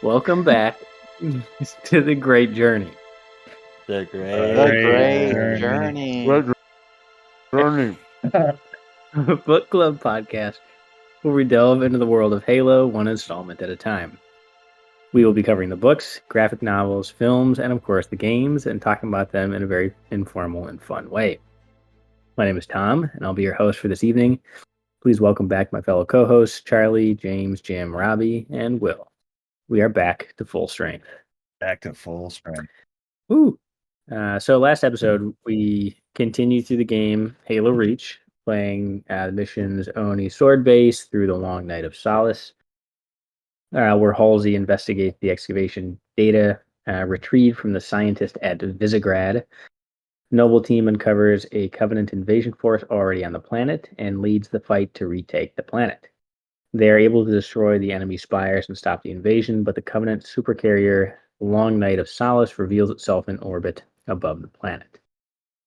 Welcome back to the Great Journey. The Great Journey. Book Club podcast where we delve into the world of Halo one installment at a time. We will be covering the books, graphic novels, films, and of course the games, and talking about them in a very informal and fun way. My name is Tom, and I'll be your host for this evening. Please welcome back my fellow co-hosts, Charlie, James, Jim, Robbie, and Will. We are back to full strength. Woo! So last episode, we continued through the game Halo Reach, playing the missions Oni Sword Base through the Long Night of Solace, where Halsey investigates the excavation data retrieved from the scientist at Visegrad. Noble team uncovers a Covenant invasion force already on the planet and leads the fight to retake the planet. They are able to destroy the enemy spires and stop the invasion, but the Covenant supercarrier Long Night of Solace reveals itself in orbit above the planet.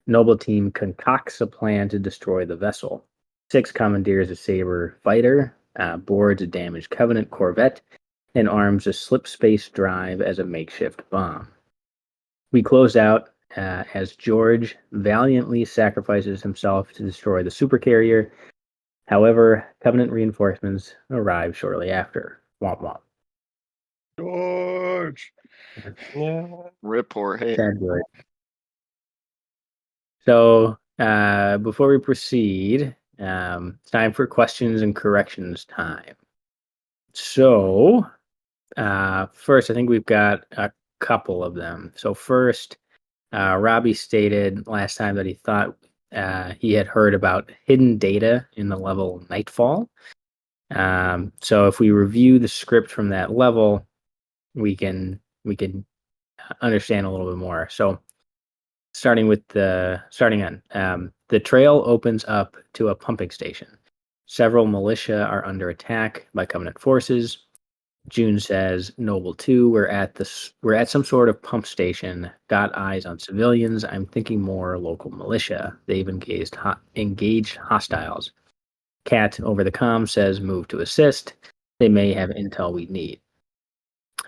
Noble team concocts a plan to destroy the vessel. Six commandeers a Saber fighter, boards a damaged Covenant corvette, and arms a slip space drive as a makeshift bomb. We close out as George valiantly sacrifices himself to destroy the supercarrier. However, Covenant reinforcements arrive shortly after. Womp womp. George. Rip Jorge. Sad George. So, before we proceed, it's time for questions and corrections time. So, first, I think we've got a couple of them. So first, Robbie stated last time that he thought he had heard about hidden data in the level Nightfall. So if we review the script from that level, we can understand a little bit more. So the trail opens up to a pumping station. Several militia are under attack by Covenant forces. June says, Noble 2, we're at some sort of pump station, got eyes on civilians. I'm thinking more local militia. They've engaged hostiles. Kat over the comm says, move to assist. They may have intel we need.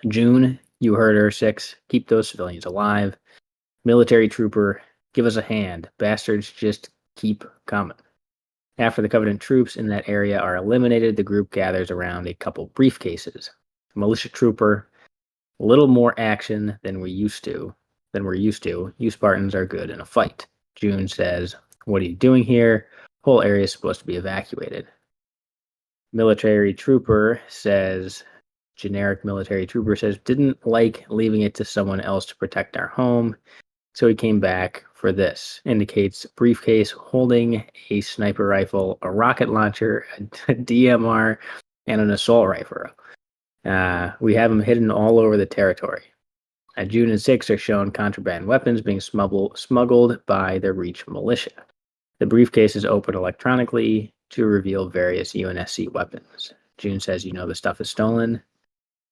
June, you heard her, 6, keep those civilians alive. Military trooper, give us a hand. Bastards just keep coming. After the Covenant troops in that area are eliminated, the group gathers around a couple briefcases. Militia trooper, a little more action than we're used to. You Spartans are good in a fight. June says, what are you doing here? Whole area is supposed to be evacuated. Generic military trooper says, didn't like leaving it to someone else to protect our home, so he came back for this. Indicates briefcase holding a sniper rifle, a rocket launcher, a DMR, and an assault rifle. We have them hidden all over the territory. June and 6 are shown contraband weapons being smuggled by the Reach militia. The briefcase is opened electronically to reveal various UNSC weapons. June says, the stuff is stolen.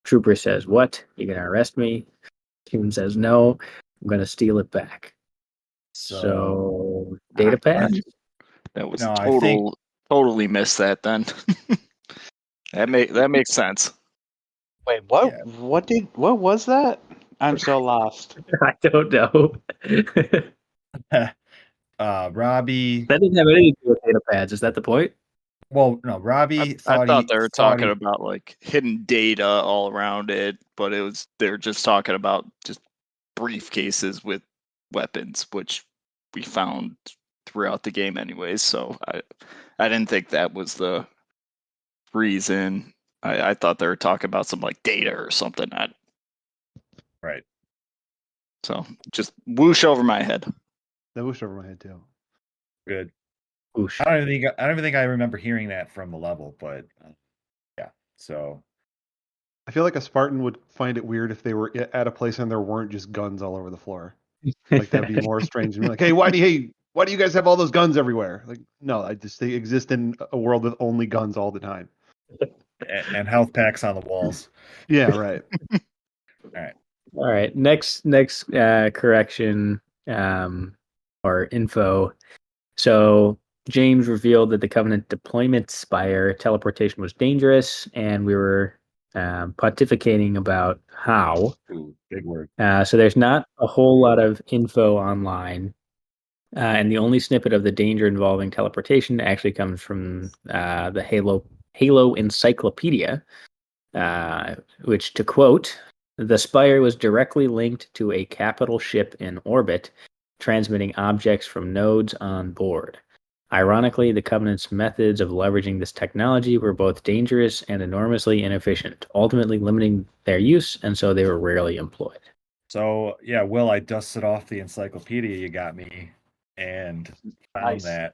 Trooper says, what? You gonna arrest me? June says, no, I'm gonna steal it back. So data pads? That was I totally missed that then. that makes sense. Wait, what? Yeah. What was that? I'm so lost. I don't know. Robbie. That didn't have anything to do with data pads. Is that the point? Well, no, Robbie I thought they were talking about like hidden data all around it, but they're just talking about just briefcases with weapons, which we found throughout the game anyways. So I didn't think that was the reason. I thought they were talking about some like data or something. Right. So just whoosh over my head. That whooshed over my head too. Good. Whoosh. I don't even think I remember hearing that from the level, but yeah. So I feel like a Spartan would find it weird if they were at a place and there weren't just guns all over the floor. Like that'd be more strange. And be like, hey, why do you guys have all those guns everywhere? Like, no, they exist in a world with only guns all the time. and health packs on the walls. Yeah, right. All right. Next correction or info. So James revealed that the Covenant deployment spire teleportation was dangerous, and we were pontificating about how. Ooh, big word. So there's not a whole lot of info online. And the only snippet of the danger involving teleportation actually comes from the Halo Encyclopedia, which, to quote, the Spire was directly linked to a capital ship in orbit, transmitting objects from nodes on board. Ironically, the Covenant's methods of leveraging this technology were both dangerous and enormously inefficient, ultimately limiting their use, and so they were rarely employed. So yeah, Will, I dusted off the encyclopedia you got me and found Nice. that.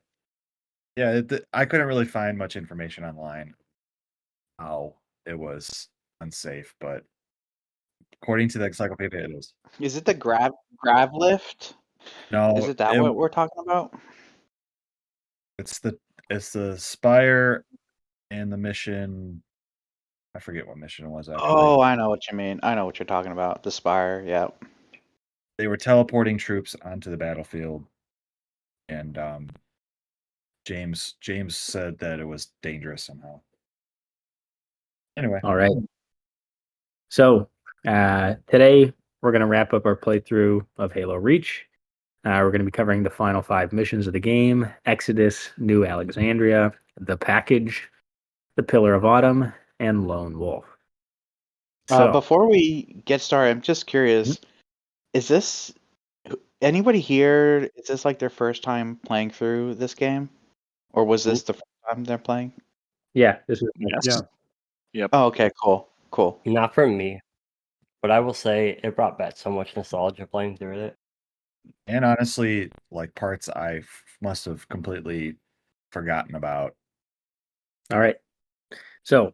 Yeah, I couldn't really find much information online how it was unsafe, but according to the encyclopedia, it is. Is it the grav lift? No, Is it that what we're talking about? it's the Spire and the mission. I forget what mission it was actually. Oh, I know what you mean. I know what you're talking about. The Spire, yeah. They were teleporting troops onto the battlefield, and James said that it was dangerous somehow. Anyway, All right. So today we're going to wrap up our playthrough of Halo Reach. We're going to be covering the final 5 missions of the game: Exodus, New Alexandria, The Package, The Pillar of Autumn, and Lone Wolf. So, Before we get started, I'm just curious. Is this anybody here? Is this like their first time playing through this game, or was this the first time they're playing? yeah, this is Yes. Yeah. Yep. Oh, okay, cool. Not for me, but I will say it brought back so much nostalgia playing through it. and honestly, like parts I must have completely forgotten about. all right. So,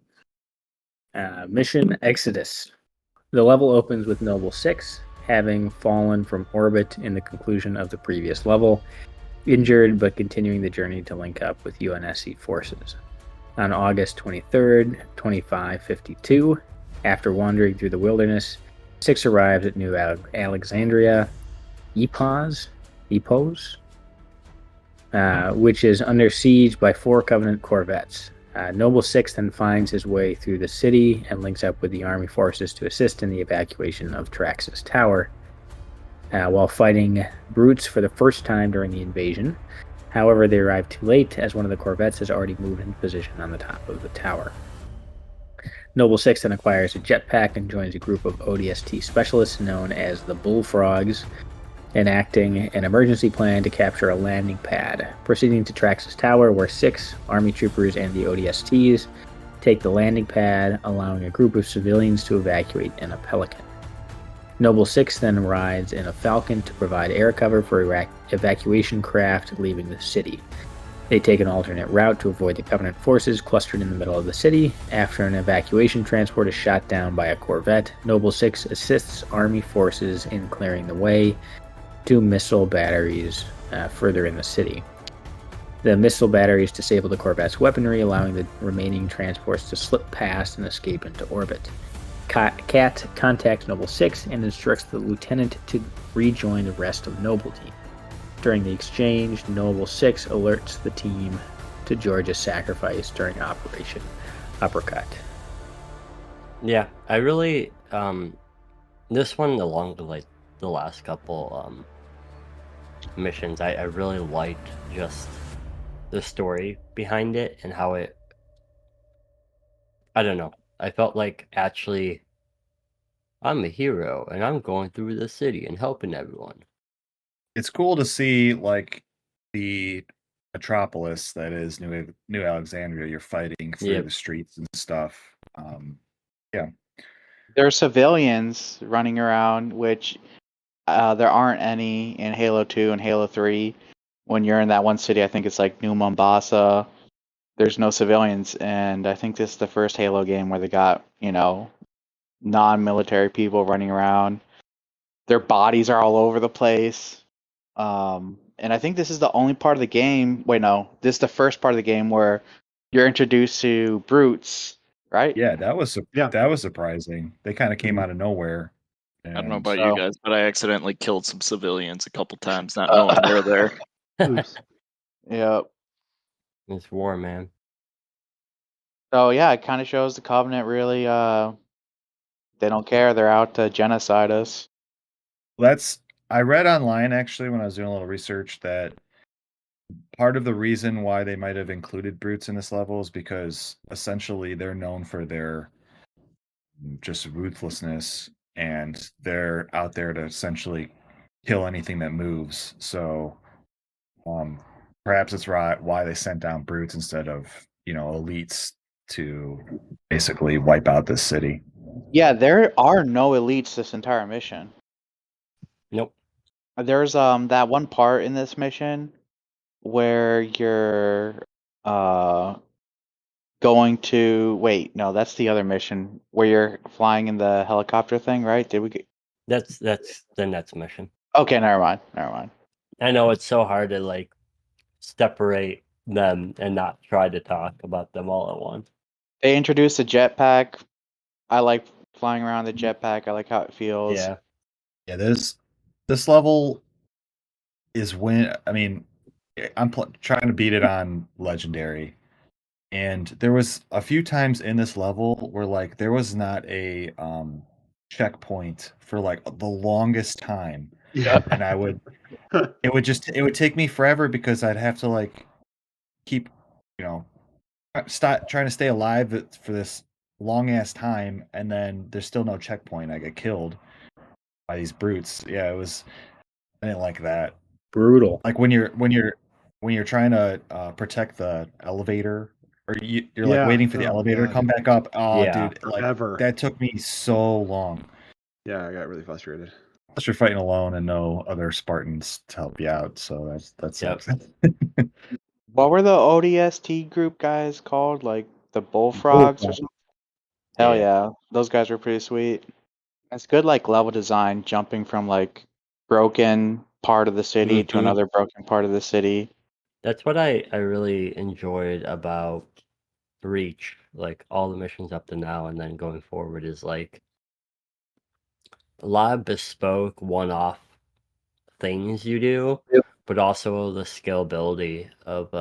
Mission Exodus. The level opens with Noble 6 having fallen from orbit in the conclusion of the previous level, injured but continuing the journey to link up with UNSC forces. On August 23rd, 2552, after wandering through the wilderness, 6 arrived at New Alexandria, Epos, which is under siege by 4 Covenant corvettes. Noble 6 then finds his way through the city and links up with the army forces to assist in the evacuation of Traxxas Tower, while fighting brutes for the first time during the invasion. However, they arrive too late, as one of the corvettes has already moved into position on the top of the tower. Noble 6 then acquires a jetpack and joins a group of ODST specialists known as the Bullfrogs, enacting an emergency plan to capture a landing pad, proceeding to Traxxas Tower, where 6 Army troopers and the ODSTs take the landing pad, allowing a group of civilians to evacuate in a Pelican. Noble 6 then rides in a Falcon to provide air cover for evacuation craft leaving the city. They take an alternate route to avoid the Covenant forces clustered in the middle of the city. After an evacuation transport is shot down by a corvette, Noble 6 assists Army forces in clearing the way to missile batteries further in the city. The missile batteries disable the corvette's weaponry, allowing the remaining transports to slip past and escape into orbit. Cat contacts Noble 6 and instructs the lieutenant to rejoin the rest of Noble Team. During the exchange, Noble 6 alerts the team to George's sacrifice during Operation Uppercut. Yeah, I really this one, along with like the last couple missions, I really liked just the story behind it and how it, I don't know, I felt like actually I'm a hero and I'm going through the city and helping everyone. It's cool to see like the metropolis that is New Alexandria. You're fighting through the streets and stuff. Yeah. There are civilians running around, which there aren't any in Halo 2 and Halo 3. When you're in that one city, I think it's like New Mombasa, there's no civilians, and I think this is the first Halo game where they got, non-military people running around. Their bodies are all over the place. And I think this is the only part of the game. Wait, no, this is the first part of the game where you're introduced to brutes, right? Yeah, that was surprising. They kind of came out of nowhere. I don't know and- about you guys, but I accidentally killed some civilians a couple times, not knowing they're there. Oops. Yep. It's war, man. So yeah, it kind of shows the Covenant really they don't care. They're out to genocide us. I read online actually when I was doing a little research that part of the reason why they might have included brutes in this level is because essentially they're known for their just ruthlessness, and they're out there to essentially kill anything that moves. So um, perhaps it's why they sent down brutes instead of elites to basically wipe out this city. Yeah, there are no elites this entire mission. Nope. There's that one part in this mission where you're going to wait, no, that's the other mission where you're flying in the helicopter thing, right? Did we get That's the next mission. Okay, never mind. Never mind. I know it's so hard to like separate them and not try to talk about them all at once. They introduced a jetpack. I like flying around the jetpack. I like how it feels. Yeah. Yeah, this level is I'm trying to beat it on legendary, and there was a few times in this level where like there was not a checkpoint for like the longest time, Yeah. and it would take me forever because I'd have to like keep stop trying to stay alive for this long ass time, and then there's still no checkpoint. I get killed by these brutes. Yeah, I didn't like that. Brutal. Like when you're trying to protect the elevator, or you're like Yeah. waiting for the Oh my elevator to God. come back up. Oh, Yeah. dude, like Forever. that took me so long. Yeah, I got really frustrated. Plus, you're fighting alone and no other Spartans to help you out, so that Yep. sucks. What were the ODST group guys called? Like the bullfrogs or something? Hell Yeah. yeah. Those guys were pretty sweet. It's good like level design, jumping from like broken part of the city to Mhm. another broken part of the city. That's what I really enjoyed about Reach, like all the missions up to now and then going forward is like a lot of bespoke one-off things you do, Yep. but also the scalability of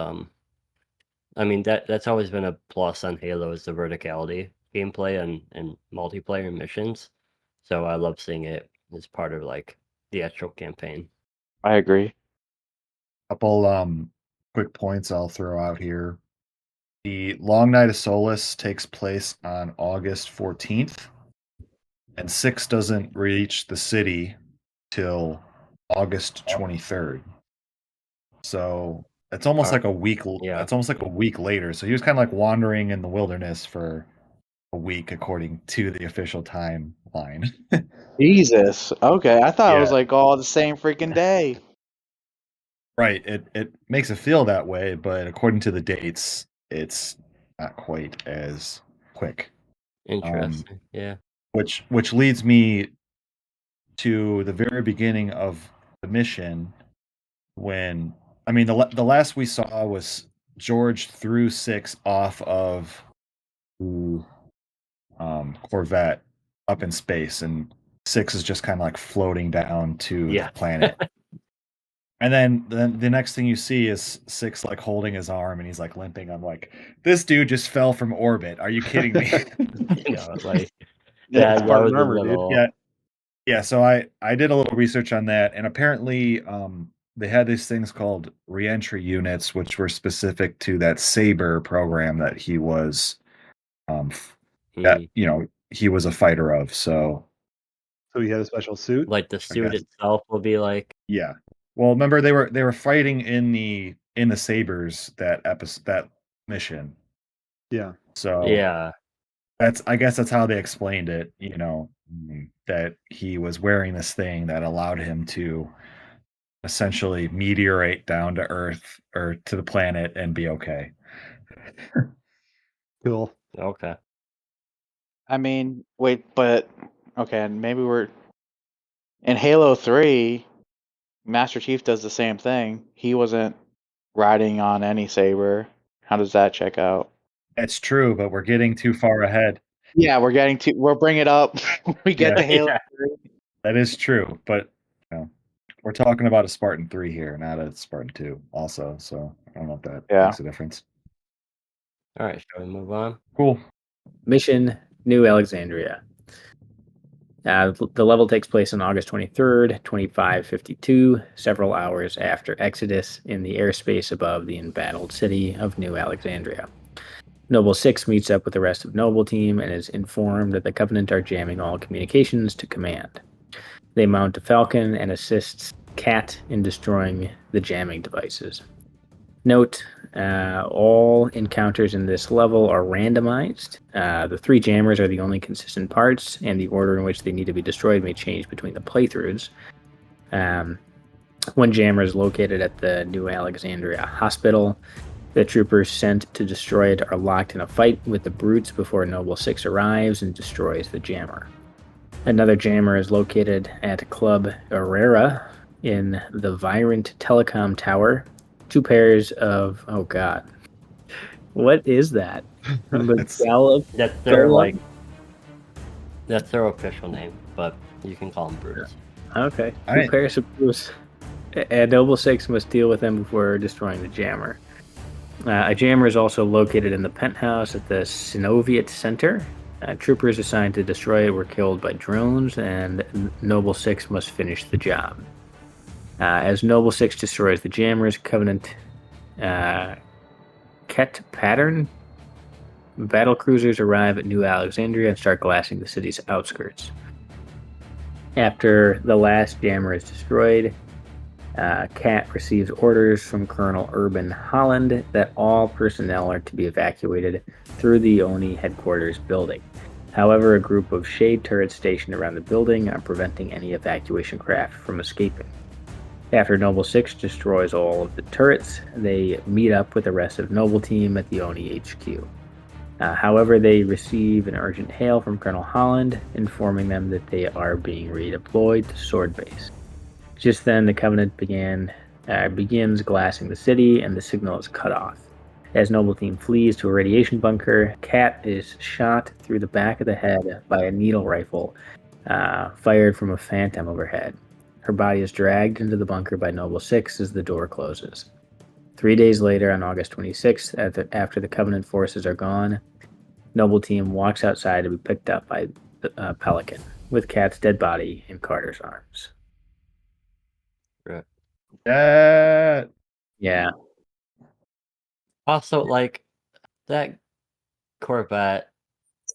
I mean that's always been a plus on Halo is the verticality gameplay and multiplayer missions. So I love seeing it as part of like the actual campaign. I agree. Couple quick points I'll throw out here. The Long Night of Solace takes place on August 14th, and 6 doesn't reach the city till August 23rd. So it's almost like a week. Yeah. It's almost like a week later. So he was kind of like wandering in the wilderness for a week, according to the official timeline. Jesus. Okay, I thought it was Yeah. like all the same freaking day. Right. It makes it feel that way, but according to the dates, it's not quite as quick. Interesting. Yeah. Which leads me to the very beginning of the mission, when the last we saw was George threw 6 off of the Corvette up in space, and 6 is just kind of like floating down to Yeah. the planet. And then the next thing you see is 6 like holding his arm, and he's like limping. I'm like, this dude just fell from orbit. Are you kidding me? You know, like Yeah, that was Spartan a armor, dude. little Yeah. So I did a little research on that, and apparently they had these things called reentry units, which were specific to that Saber program that he was that he was a fighter of. So So he had a special suit. like the suit guess. itself will be like yeah. Well, remember they were fighting in the Sabers that mission. Yeah. So yeah. I guess that's how they explained it, that he was wearing this thing that allowed him to essentially meteorate down to Earth or to the planet and be okay. Cool. Okay. I mean, wait, but okay, and maybe we're in Halo 3, Master Chief does the same thing. He wasn't riding on any saber. How does that check out? That's true, but we're getting too far ahead. Yeah, we'll bring it up. We get Yeah. to Halo Yeah. 3. That is true, but we're talking about a Spartan 3 here, not a Spartan 2 also, so I don't know if that Yeah. makes a difference. All right, shall we move on? Cool. Mission New Alexandria. The level takes place on August 23rd, 2552, several hours after Exodus, in the airspace above the embattled city of New Alexandria. Noble 6 meets up with the rest of Noble Team and is informed that the Covenant are jamming all communications to command. They mount a Falcon and assists Cat in destroying the jamming devices. Note, all encounters in this level are randomized. The 3 jammers are the only consistent parts, and the order in which they need to be destroyed may change between the playthroughs. One jammer is located at the New Alexandria Hospital. The troopers sent to destroy it are locked in a fight with the brutes before Noble 6 arrives and destroys the jammer. Another jammer is located at Club Herrera in the Virant Telecom Tower. 2 pairs of, oh god, what is that? Magala? That's their official name, but you can call them brutes. Okay. All 2 right. pairs of brutes. And Noble 6 must deal with them before destroying the jammer. A jammer is also located in the penthouse at the Synoviet Center. Troopers assigned to destroy it were killed by drones, and Noble 6 must finish the job. As Noble 6 destroys the jammers, Covenant Ket Pattern battle cruisers arrive at New Alexandria and start glassing the city's outskirts. After the last jammer is destroyed, Cat receives orders from Colonel Urban Holland that all personnel are to be evacuated through the ONI headquarters building. However, a group of shade turrets stationed around the building are preventing any evacuation craft from escaping. After Noble 6 destroys all of the turrets, they meet up with the rest of Noble Team at the ONI HQ. However, they receive an urgent hail from Colonel Holland, informing them that they are being redeployed to Sword Base. Just then, the Covenant begins glassing the city, and the signal is cut off. As Noble Team flees to a radiation bunker, Cat is shot through the back of the head by a needle rifle fired from a phantom overhead. Her body is dragged into the bunker by Noble 6 as the door closes. 3 days later, on August 26th, after the Covenant forces are gone, Noble Team walks outside to be picked up by Pelican, with Cat's dead body in Carter's arms. Right. Yeah. Also, like, that Corvette,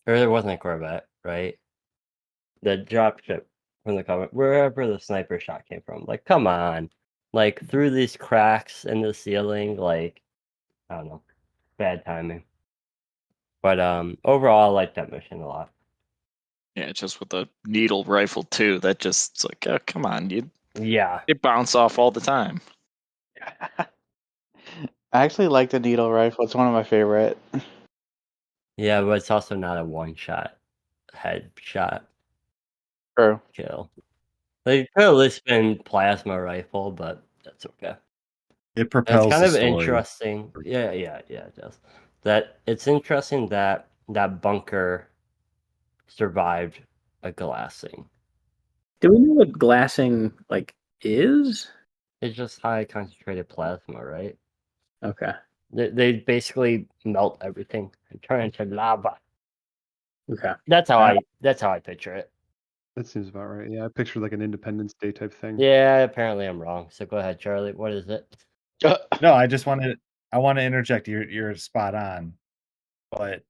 or there wasn't a Corvette, right? The dropship from the Covenant, wherever the sniper shot came from. Like, come on. Like, through these cracks in the ceiling, like, I don't know. Bad timing. But overall, I like that mission a lot. Yeah, just with the needle rifle too. That just, it's like, oh, come on, Yeah. it bounce off all the time. I actually like the needle rifle. It's one of my favorite. Yeah, but it's also not a one-shot headshot True. kill. They could at least been plasma rifle, but that's okay. It propels It's kind the of story. interesting. Yeah, it does. That it's interesting that that bunker survived a glassing. Do we know what glassing is? It's just high concentrated plasma, right? Okay. They basically melt everything and turn into lava. Okay. That's how I picture it. That seems about right. Yeah, I pictured like an Independence Day type thing. Yeah, apparently I'm wrong. So go ahead, Charlie. What is it? No, I want to interject. You're spot on, but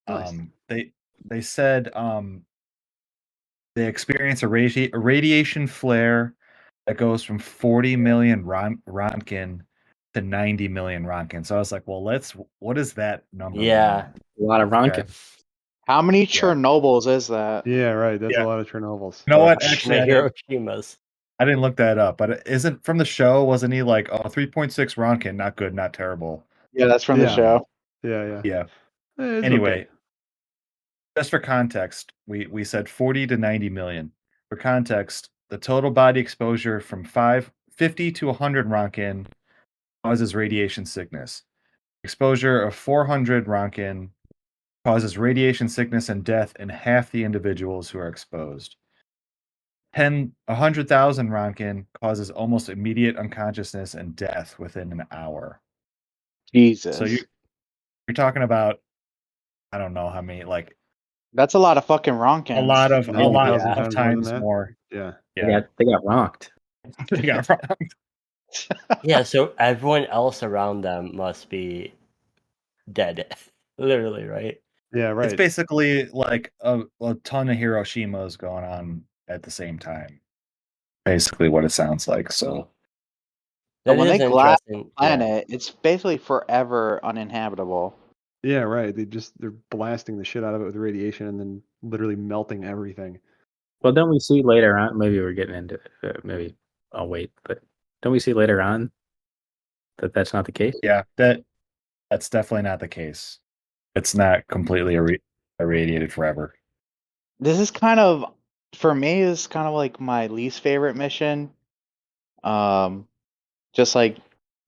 Nice. they said they experience a radiation flare that goes from 40 million Roentgen to 90 million Roentgen. So I was like, well, what is that number? Yeah. A lot of Ronkin. Okay. How many Chernobyls is that? Yeah, right. That's Yeah. a lot of Chernobyls. You know what? The Actually, Hiroshimas. I didn't look that up, but isn't from the show? Wasn't he like, 3.6 Roentgen? Not good, not terrible. Yeah, that's from the Yeah. show. Yeah. Yeah. It's Anyway, okay. just for context, we said 40 to 90 million. For context, the total body exposure from 50 to 100 Roentgen causes radiation sickness. Exposure of 400 Roentgen causes radiation sickness and death in half the individuals who are exposed. 100,000 Roentgen causes almost immediate unconsciousness and death within an hour. Jesus. So you're you're talking about, I don't know how many, like That's a lot of fucking roentgens. a lot of 90,000 of times more than times that? more. Yeah. Yeah, They got rocked. they got wrong. Yeah, so everyone else around them must be dead. Literally, right? Yeah, right. It's basically like a ton of Hiroshimas going on at the same time. Basically, what it sounds like. So That when is they glass interesting. the planet, it's basically forever uninhabitable. Yeah, right. They're blasting the shit out of it with radiation and then literally melting everything. Well, don't we see later on? Maybe we're getting into it. Maybe I'll wait. But don't we see later on that that's not the case? yeah, that's definitely not the case. It's not completely irradiated forever. This is kind of, for me, is kind of like my least favorite mission. Just like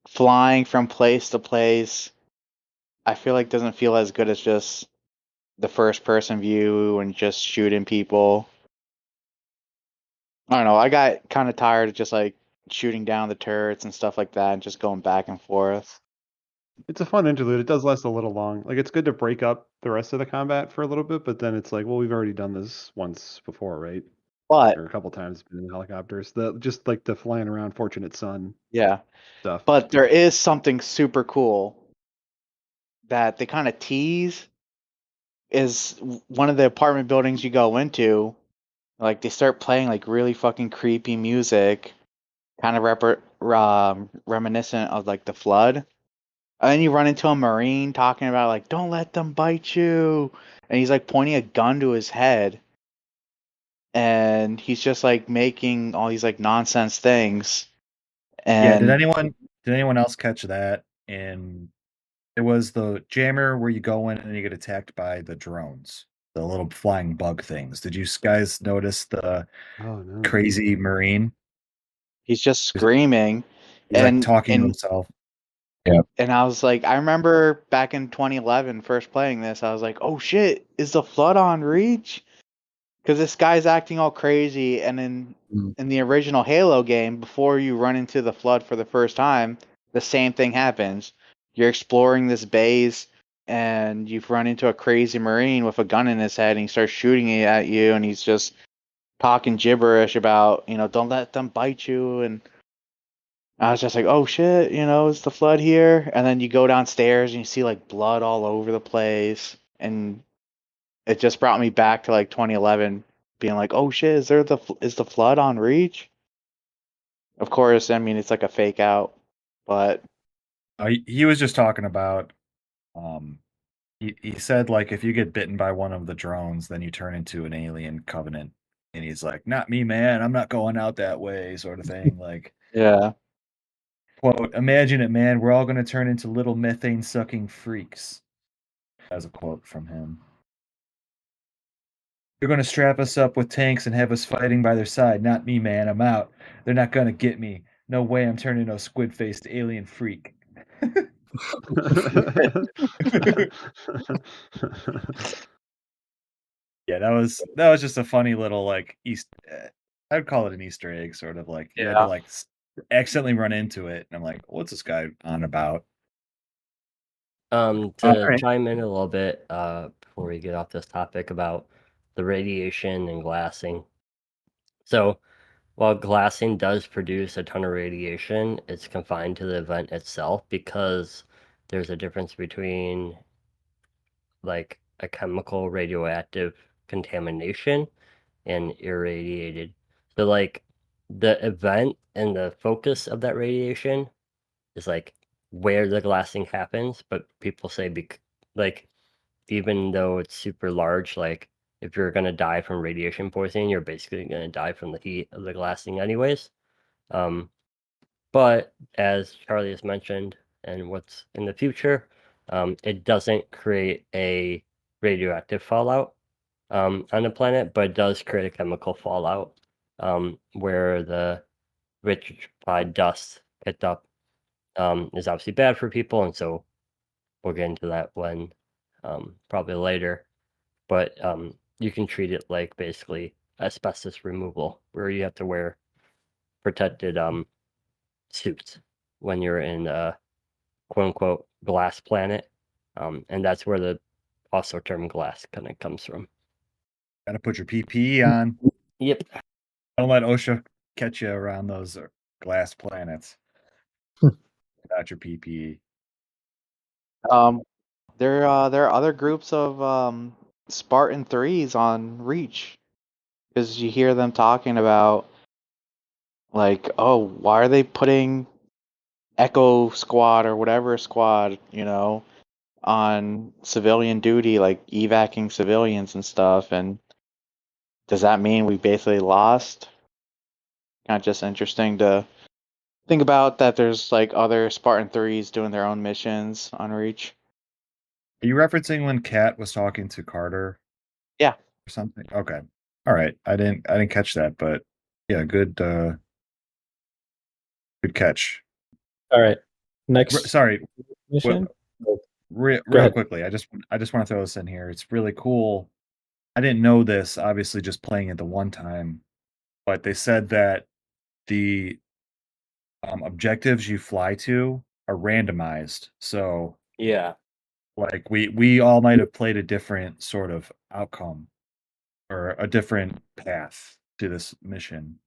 flying from place to place. I feel like doesn't feel as good as just the first person view and just shooting people. I don't know. I got kind of tired of just like shooting down the turrets and stuff like that and just going back and forth. It's a fun interlude. It does last a little long. Like it's good to break up the rest of the combat for a little bit, but then it's like, well, we've already done this once before, right? But Or a couple times in helicopters. The just like the flying around Fortunate Son yeah, stuff. but there is something super cool that they kind of tease is one of the apartment buildings you go into. Like they start playing like really fucking creepy music, kind of reminiscent of like the flood. And then you run into a Marine talking about like, don't let them bite you. And he's like pointing a gun to his head. And he's just like making all these like nonsense things. Yeah, And did anyone else catch that? And it was the jammer where you go in and you get attacked by the drones, the little flying bug things. Did you guys notice the Oh no. crazy Marine? he's just screaming. He's like And talking to and himself. Yeah. and I was like, I remember back in 2011, first playing this, I was like, oh shit, is the flood on Reach? Because this guy's acting all crazy, and Mm. in the original Halo game, before you run into the flood for the first time, the same thing happens. You're exploring this base, and you've run into a crazy Marine with a gun in his head, and he starts shooting it at you, and he's just talking gibberish about, don't let them bite you, and I was just like, oh shit, it's the flood here, and then you go downstairs and you see like blood all over the place, and it just brought me back to like 2011, being like, oh shit, is the flood on Reach? Of course, I mean it's like a fake out, but He was just talking about he said like if you get bitten by one of the drones, then you turn into an alien covenant. And he's like, not me, man. I'm not going out that way, sort of thing. Like, yeah, quote, imagine it, man. We're all going to turn into little methane sucking freaks. That's a quote from him. They're going to strap us up with tanks and have us fighting by their side. Not me, man. I'm out. They're not going to get me. No way I'm turning into a squid-faced alien freak. Yeah, that was just a funny little like I'd call it an Easter egg, sort of like you had to like accidentally run into it, and I'm like, what's this guy on about? To Alright. chime in a little bit before we get off this topic about the radiation and glassing. So, while glassing does produce a ton of radiation, it's confined to the event itself because there's a difference between like a chemical radioactive contamination and irradiated. So, like, the event and the focus of that radiation is like where the glassing happens, but people say like even though it's super large, like if you're gonna die from radiation poisoning, you're basically gonna die from the heat of the glassing anyways. Um, but as Charlie has mentioned, and what's in the future, it doesn't create a radioactive fallout on the planet, but it does create a chemical fallout where the vitrified dust picked up is obviously bad for people, and so we'll get into that when probably later. But you can treat it like basically asbestos removal, where you have to wear protected suits when you're in a quote unquote glass planet. And that's where the also term glass kind of comes from. Gotta put your PPE on. Yep. Don't let OSHA catch you around those glass planets without your PPE. There are other groups of Spartan 3s on Reach, because you hear them talking about, like, oh, why are they putting Echo Squad or whatever squad, on civilian duty, like evacing civilians and stuff, and does that mean we basically lost? Kind of just interesting to think about that there's like other Spartan 3s doing their own missions on Reach. Are you referencing when Kat was talking to Carter? Yeah. Or something? Okay. All right. I didn't catch that, but yeah, good catch. All right. Next Sorry. mission. Real quickly, I just want to throw this in here. It's really cool. I didn't know this, obviously, just playing it the one time, but they said that the objectives you fly to are randomized. So, Yeah. like we all might have played a different sort of outcome or a different path to this mission,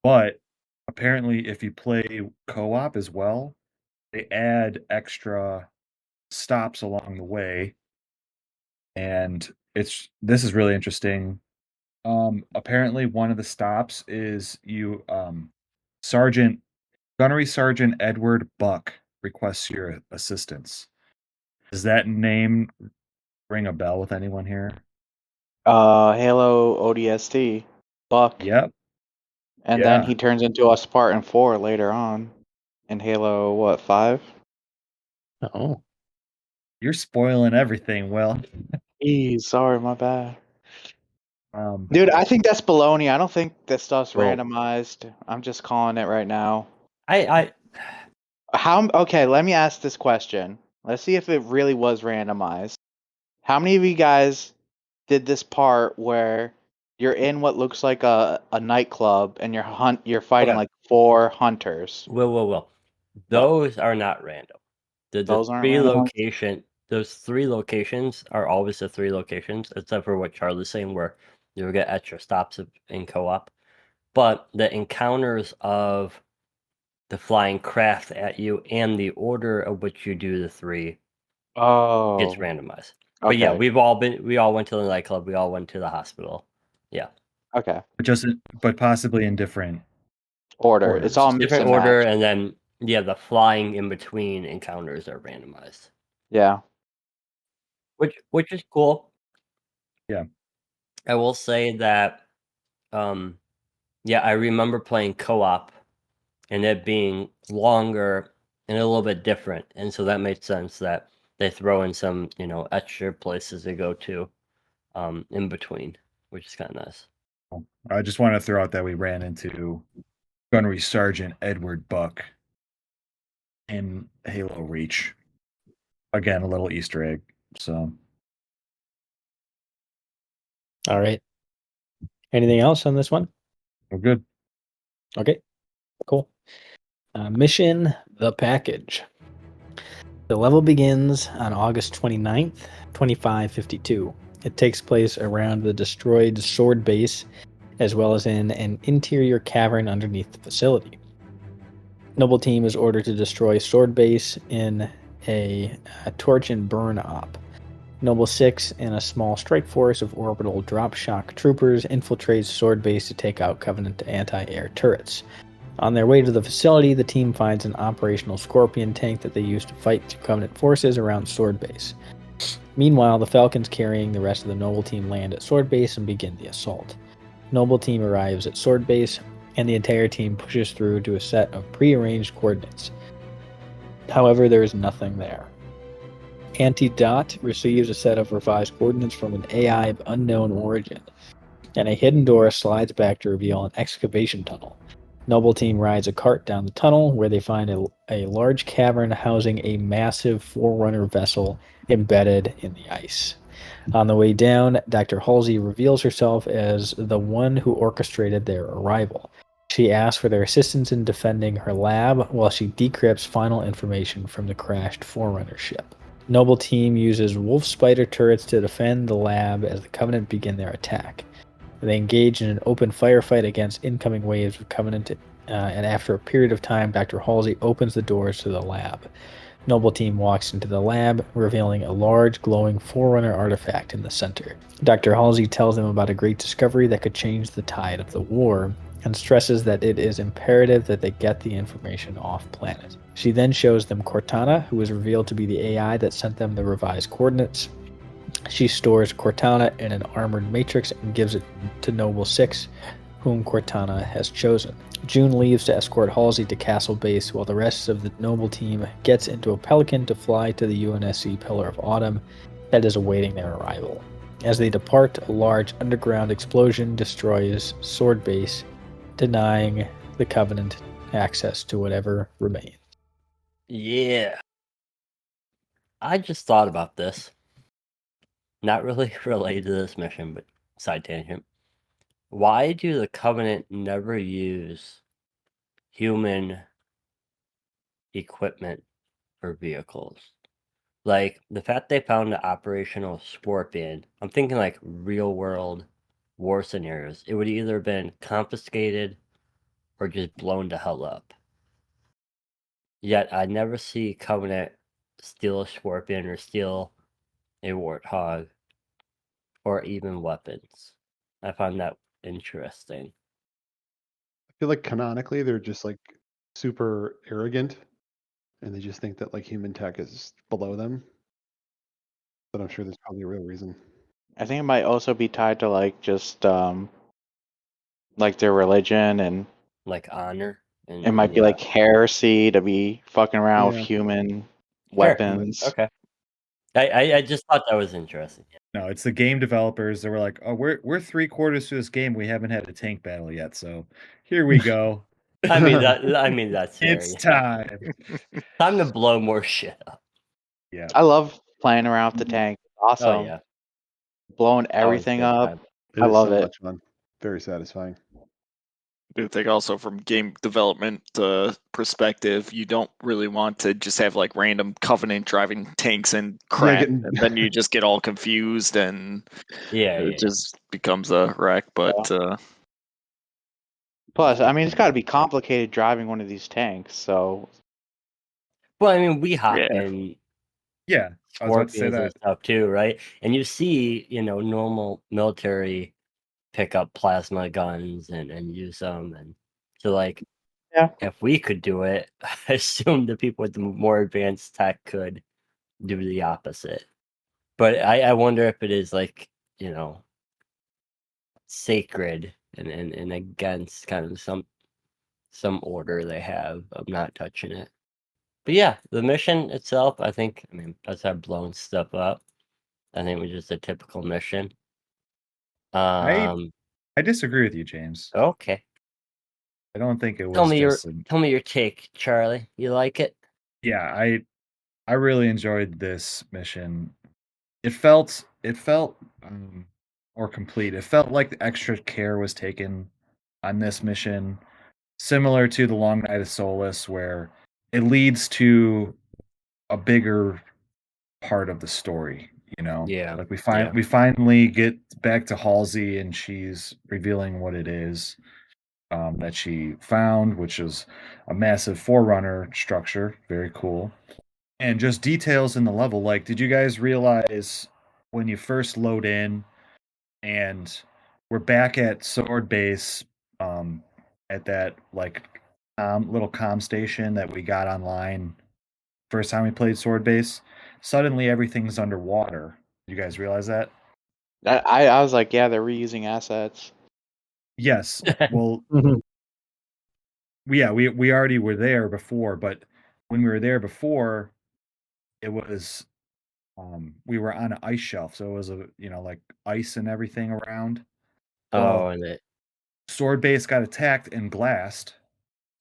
but apparently, if you play co-op as well, they add extra stops along the way, and this is really interesting. Apparently one of the stops is Gunnery Sergeant Edward Buck requests your assistance. Does that name ring a bell with anyone here? Halo ODST, Buck. Yep. And then he turns into a Spartan 4 later on in Halo, 5? Oh. You're spoiling everything, Will. Sorry, my bad. Dude, I think that's baloney. I don't think that stuff's randomized. I'm just calling it right now. Okay, let me ask this question. Let's see if it really was randomized. How many of you guys did this part where you're in what looks like a nightclub and you're fighting like 4 hunters? Well. Those are not random. Those aren't random? Those 3 locations are always the 3 locations, except for what Charlie's saying, where you'll get extra stops in co-op. But the encounters of the flying craft at you and the order of which you do the 3 gets randomized. But yeah, we all went to the nightclub, we all went to the hospital. Yeah. Okay. But possibly in different order. orders. It's all different order, and then the flying in between encounters are randomized. Yeah. Which is cool. Yeah. I will say that I remember playing co-op and it being longer and a little bit different, and so that made sense that they throw in some, extra places to go to in between, which is kind of nice. I just want to throw out that we ran into Gunnery Sergeant Edward Buck in Halo Reach. Again, a little Easter egg. So, all right. Anything else on this one? We're good. Okay, cool. Mission The Package. The level begins on August 29th, 2552. It takes place around the destroyed Sword Base, as well as in an interior cavern underneath the facility. Noble Team is ordered to destroy Sword Base in a torch and burn op. Noble 6 and a small strike force of orbital drop shock troopers infiltrates Sword Base to take out Covenant anti-air turrets. On their way to the facility, the team finds an operational Scorpion tank that they use to fight Covenant forces around Sword Base. Meanwhile, the Falcons carrying the rest of the Noble Team land at Sword Base and begin the assault. Noble Team arrives at Sword Base, and the entire team pushes through to a set of pre-arranged coordinates. However, there is nothing there. Anti-Dot receives a set of revised coordinates from an AI of unknown origin, and a hidden door slides back to reveal an excavation tunnel. Noble Team rides a cart down the tunnel, where they find a large cavern housing a massive Forerunner vessel embedded in the ice. On the way down, Dr. Halsey reveals herself as the one who orchestrated their arrival. She asks for their assistance in defending her lab while she decrypts final information from the crashed Forerunner ship. Noble team uses wolf spider turrets to defend the lab as the Covenant begin their attack. They engage in an open firefight against incoming waves of Covenant, and after a period of time, Dr. Halsey opens the doors to the lab. Noble team walks into the lab, revealing a large, glowing Forerunner artifact in the center. Dr. Halsey tells them about a great discovery that could change the tide of the war, and stresses that it is imperative that they get the information off planet. She then shows them Cortana, who is revealed to be the AI that sent them the revised coordinates. She stores Cortana in an armored matrix and gives it to Noble 6, whom Cortana has chosen. June leaves to escort Halsey to Castle Base while the rest of the Noble team gets into a Pelican to fly to the UNSC Pillar of Autumn that is awaiting their arrival. As they depart, a large underground explosion destroys Sword Base, denying the Covenant access to whatever remains. Yeah. I just thought about this. Not really related to this mission, but side tangent. Why do the Covenant never use human equipment for vehicles? Like, the fact they found the operational Scorpion, I'm thinking like real world war scenarios. It would either have been confiscated or just blown to hell up. Yet I never see Covenant steal a Scorpion or steal a Warthog or even weapons. I find that interesting. I feel like canonically they're just like super arrogant, and they just think that like human tech is below them. But I'm sure there's probably a real reason. I think it might also be tied to like just like their religion, and Like honor and it might be yeah. like heresy to be fucking around with Yeah. human Sure. weapons. Okay. I just thought that was interesting. No, it's the game developers that were like, "Oh, we're 3/4 through this game. We haven't had a tank battle yet, so here we go. I mean that's fair. It's yeah. time." Time to blow more shit up. Yeah. I love playing around with the tank. It's awesome. Oh yeah. Blowing Always everything good up. time. It I is love so it. much fun. Very satisfying. I do think also from game development perspective, you don't really want to just have like random Covenant driving tanks and crap, getting- and then you just get all confused and Yeah, it yeah. just becomes a wreck. But Plus, I mean, it's got to be complicated driving one of these tanks. So Well, I mean, we hop Yeah. in Yeah, I was about to say Scorpions and that. stuff too, right? And you see, normal military pick up plasma guns and use them, and so like, Yeah. if we could do it, I assume the people with the more advanced tech could do the opposite. But I wonder if it is like, sacred and against kind of some order they have of not touching it. But yeah, the mission itself, I mean, does have blown stuff up. I think it was just a typical mission. I disagree with you, James. Okay. I don't think it Tell was me just your take, Charlie. You like it? Yeah, I really enjoyed this mission. It felt or complete. It felt like the extra care was taken on this mission, similar to the Long Night of Solace, where it leads to a bigger part of the story. Yeah. Like we Yeah. finally get back to Halsey, and she's revealing what it is that she found, which is a massive Forerunner structure. Very cool. And just details in the level. Like, did you guys realize when you first load in and we're back at Sword Base, at that like little comm station that we got online first time we played Sword Base, suddenly everything's underwater. You guys realize that? I was like, yeah, they're reusing assets. Yes. Well, Mhm. we already were there before, but when we were there before, it was we were on an ice shelf, so it was like ice and everything around. Oh, Well, and it. Sword Base got attacked and glassed.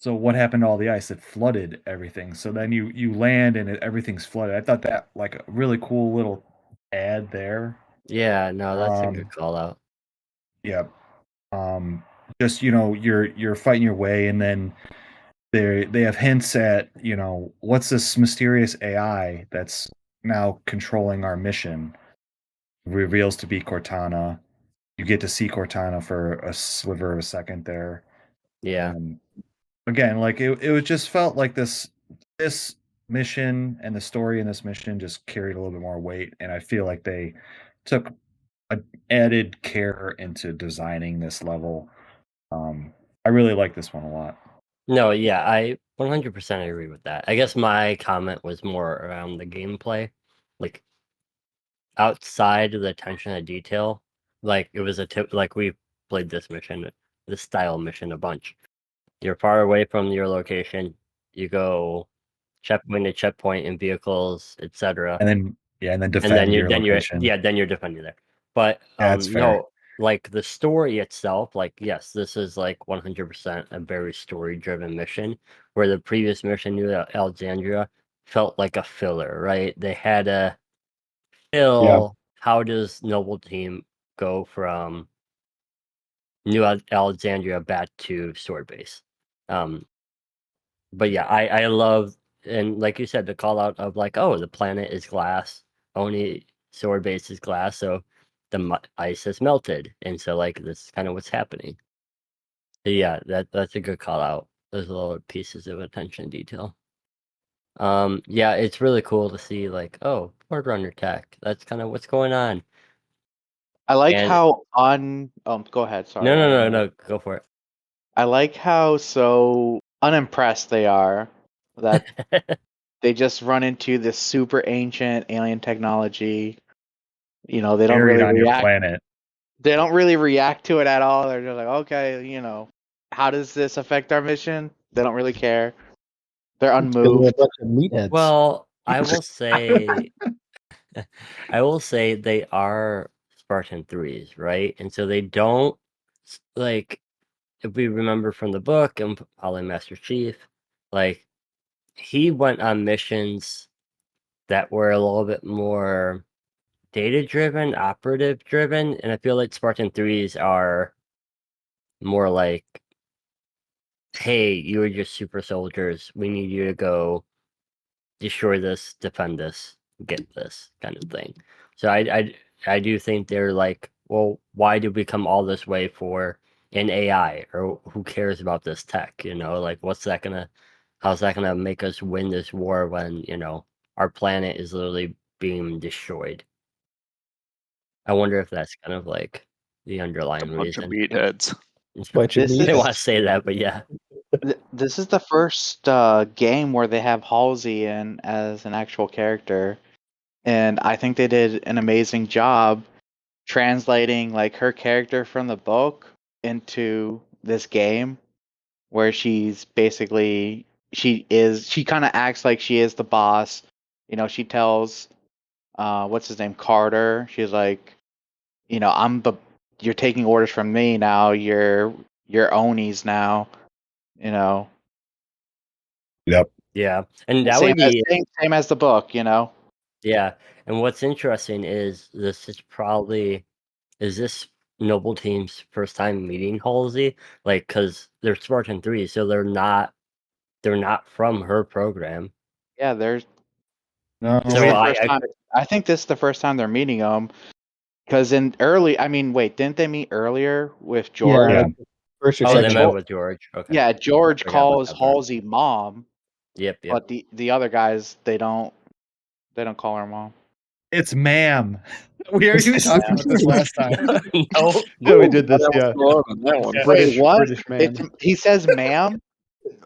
So what happened to all the ice? It flooded everything. So then you land and everything's flooded. I thought that like a really cool little ad there. Yeah, no, that's a Um, good call out. Yeah. Just you're fighting your way, and then they have hints at what's this mysterious AI that's now controlling our mission. Reveals to be Cortana. You get to see Cortana for a sliver of a second there. Yeah. Again, like it just felt like this mission and the story in this mission just carried a little bit more weight, and I feel like they took added care into designing this level. I really like this one a lot. No, yeah, I 100% agree with that. I guess my comment was more around the gameplay, like outside of the attention to detail. Like it was a tip. Like we played this style mission a bunch. You're far away from your location. You go checkpoint to checkpoint in vehicles, etc. And then and then And defend then your location. then you're defending there. But That's fair. no, like the story itself, like yes, this is like 100% a very story-driven mission. Where the previous mission, New Alexandria, felt like a filler, right? They had a fill. How does Noble Team go from New Alexandria back to Sword Base? But yeah, I love, and like you said, the call out of like, oh, the planet is glass, only Sword Base is glass, so the ice has melted, and so like this is kind of what's happening. But yeah, that's a good call out. Those little pieces of attention detail. Yeah, it's really cool to see like, oh, Board Runner tech. That's kind of what's going on. I like And- how go ahead, sorry. No, go for it. I like how so unimpressed they are that they just run into this super ancient alien technology. You know, they don't Buried really on your react. planet. They don't really react to it at all. They're just like, okay, you know, how does this affect our mission? They don't really care. They're They're a unmoved. bunch of meatheads. Well, I will say they are Spartan 3s, right? And so they don't, like, if we remember from the book and probably Master Chief, like, he went on missions that were a little bit more data-driven, operative-driven, and I feel like Spartan 3s are more like, hey, you are just super soldiers. We need you to go destroy this, defend this, get this kind of thing. So I do think they're like, well, why did we come all this way for an AI, or who cares about this tech? You know, like how's that gonna make us win this war when, you know, our planet is literally being destroyed? I wonder if that's kind of like the underlying Bunch of reason. meatheads. Bunch of This I didn't is- want to say that, but yeah. This is the first game where they have Halsey in as an actual character, and I think they did an amazing job translating like her character from the book into this game, where she's basically she kind of acts like she is the boss. You know, she tells what's his name, Carter. She's like, you know, you're taking orders from me now. You're Onis now. You know. Yep. Yeah, and that would be same as the book, you know. yeah. And what's interesting is is this Noble Team's first time meeting Halsey? Like, because they're Spartan 3, so they're not from her program. Yeah, there's. No. So I think this is the first time they're meeting them. Because didn't they meet earlier with George? Yeah. First or oh, they second. met with George. Okay. Yeah, George Forgot about calls that part. Halsey mom, Yep. but the other guys they don't call her mom. It's ma'am. We already talked about this last time. No. Yeah, we did this. That was Yeah, wrong on that one. Wait, what? British man. He says ma'am.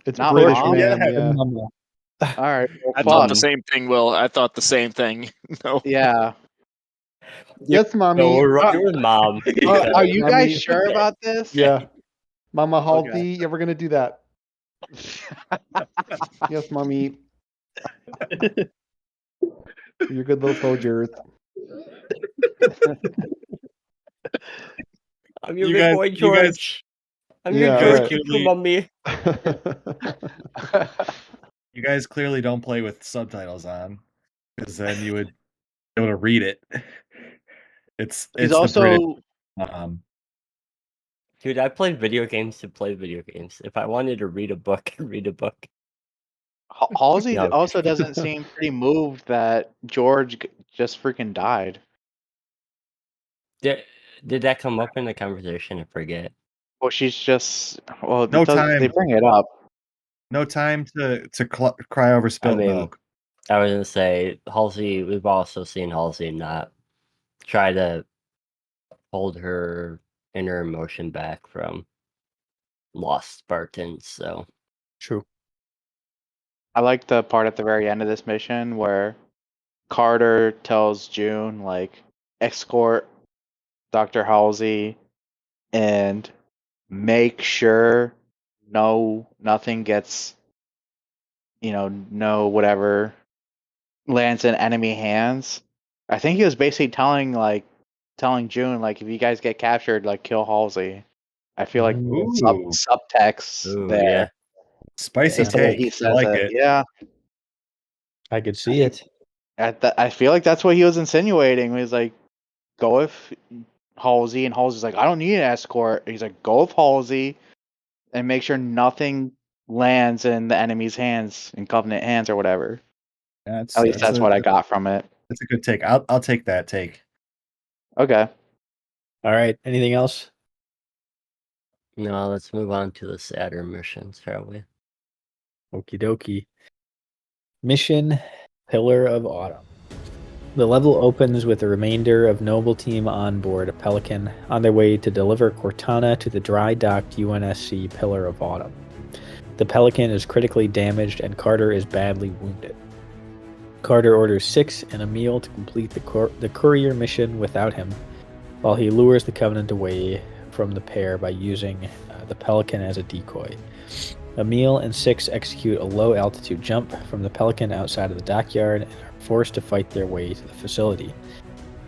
It's not British mom? man. Yeah. Yeah. All right, well, I thought fun. the same thing, Will. I thought the same thing. No. Yeah. Yes, mommy. No, we're right with mom. Are you Mommy. guys sure about this? Yeah. Mama Halsey, Okay. you ever gonna do that? Yes, mommy. You're good little soldiers. I'm your You big guys- boy, you George. guys- I'm Yeah, your George right. Cuckoo, mommy. You guys clearly don't play with subtitles on, because then you would be able to read it. It's He's the also British, Dude, I play video games to play video games. If I wanted to read a book, I'd read a book. Halsey No. also doesn't seem pretty moved that George just freaking died. Did that come up in the conversation? I forget. Well, she's just No they time. bring it up. No time to cry over spilled mean, milk. I was gonna say Halsey. We've also seen Halsey not try to hold her inner emotion back from lost Spartans. So True. I like the part at the very end of this mission where Carter tells June like escort Dr. Halsey and make sure nothing gets no whatever lands in enemy hands. I think he was basically telling June like if you guys get captured, like kill Halsey. I feel like Ooh, subtext ooh, there. yeah. spicy Just the way take. he I says like it. it. Yeah. I could see it. I feel like that's what he was insinuating. He was like, go with Halsey, and Halsey's like, I don't need an escort. He's like, go with Halsey and make sure nothing lands in the enemy's hands, in Covenant hands or whatever. That's At least that's what I got from it. That's a good take. I'll take that take. Okay. All right. Anything else? No, let's move on to the sadder missions, shall we? Okie dokie. Mission Pillar of Autumn. The level opens with the remainder of Noble Team on board a Pelican on their way to deliver Cortana to the dry-docked UNSC Pillar of Autumn. The Pelican is critically damaged and Carter is badly wounded. Carter orders Six and Emil to complete the courier mission without him, while he lures the Covenant away from the pair by using the Pelican as a decoy. Emil and Six execute a low-altitude jump from the Pelican outside of the dockyard and are forced to fight their way to the facility.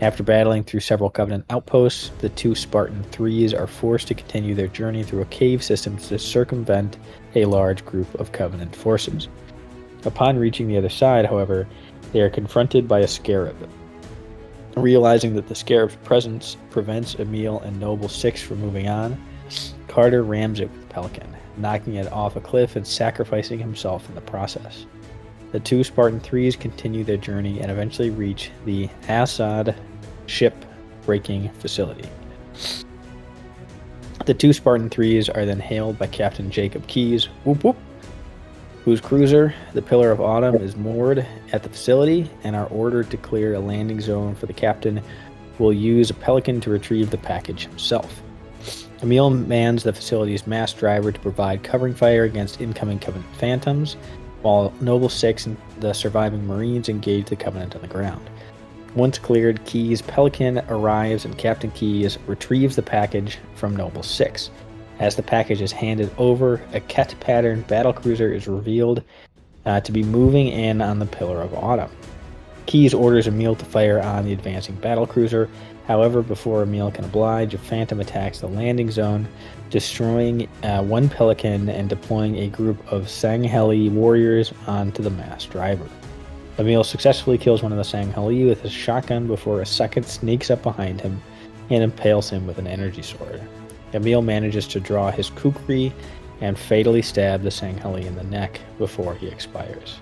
After battling through several Covenant outposts, the two Spartan 3s are forced to continue their journey through a cave system to circumvent a large group of Covenant forces. Upon reaching the other side, however, they are confronted by a scarab. Realizing that the scarab's presence prevents Emil and Noble Six from moving on, Carter rams it with the Pelican, knocking it off a cliff and sacrificing himself in the process. The two Spartan 3s continue their journey and eventually reach the Assad ship-breaking facility. The two Spartan 3s are then hailed by Captain Jacob Keyes, whoop whoop, whose cruiser, the Pillar of Autumn, is moored at the facility and are ordered to clear a landing zone for the captain, who will use a Pelican to retrieve the package himself. Emil mans the facility's mass driver to provide covering fire against incoming Covenant phantoms, while Noble Six and the surviving Marines engage the Covenant on the ground. Once cleared, Keyes' Pelican arrives and Captain Keyes retrieves the package from Noble Six. As the package is handed over, a Ket-pattern battlecruiser is revealed to be moving in on the Pillar of Autumn. Keyes orders Emil to fire on the advancing battlecruiser. However, before Emil can oblige, a Phantom attacks the landing zone, destroying one Pelican and deploying a group of Sangheli warriors onto the mass driver. Emil successfully kills one of the Sangheli with his shotgun before a second sneaks up behind him and impales him with an energy sword. Emil manages to draw his kukri and fatally stab the Sangheli in the neck before he expires.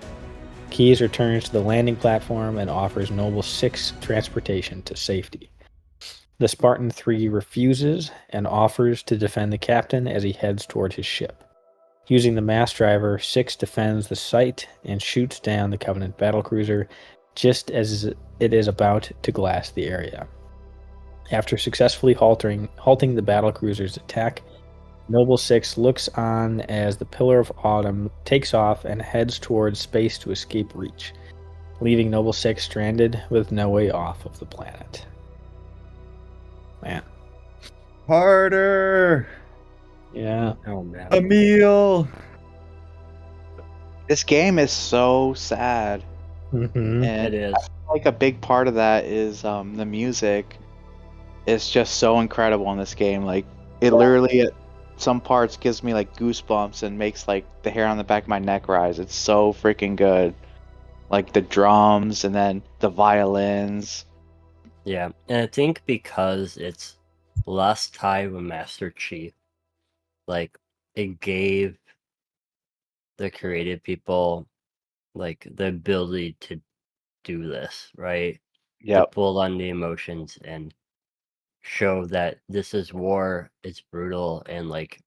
Keyes returns to the landing platform and offers Noble Six transportation to safety. The Spartan 3 refuses and offers to defend the captain as he heads toward his ship. Using the mass driver, Six defends the site and shoots down the Covenant battlecruiser just as it is about to glass the area. After successfully halting the battlecruiser's attack, Noble Six looks on as the Pillar of Autumn takes off and heads towards space to escape reach, leaving Noble Six stranded with no way off of the planet. Man. Carter! Yeah. Oh man. Emil! This game is so sad. Mm-hmm. And It is. I feel like a big part of that is the music is just so incredible in this game. Like, it literally at some parts gives me like goosebumps and makes like the hair on the back of my neck rise. It's so freaking good. Like the drums and then the violins. Yeah, and I think because it's less tied with Master Chief, like it gave the creative people like the ability to do this, right? To Yep. pull on the emotions and show that this is war, it's brutal, and like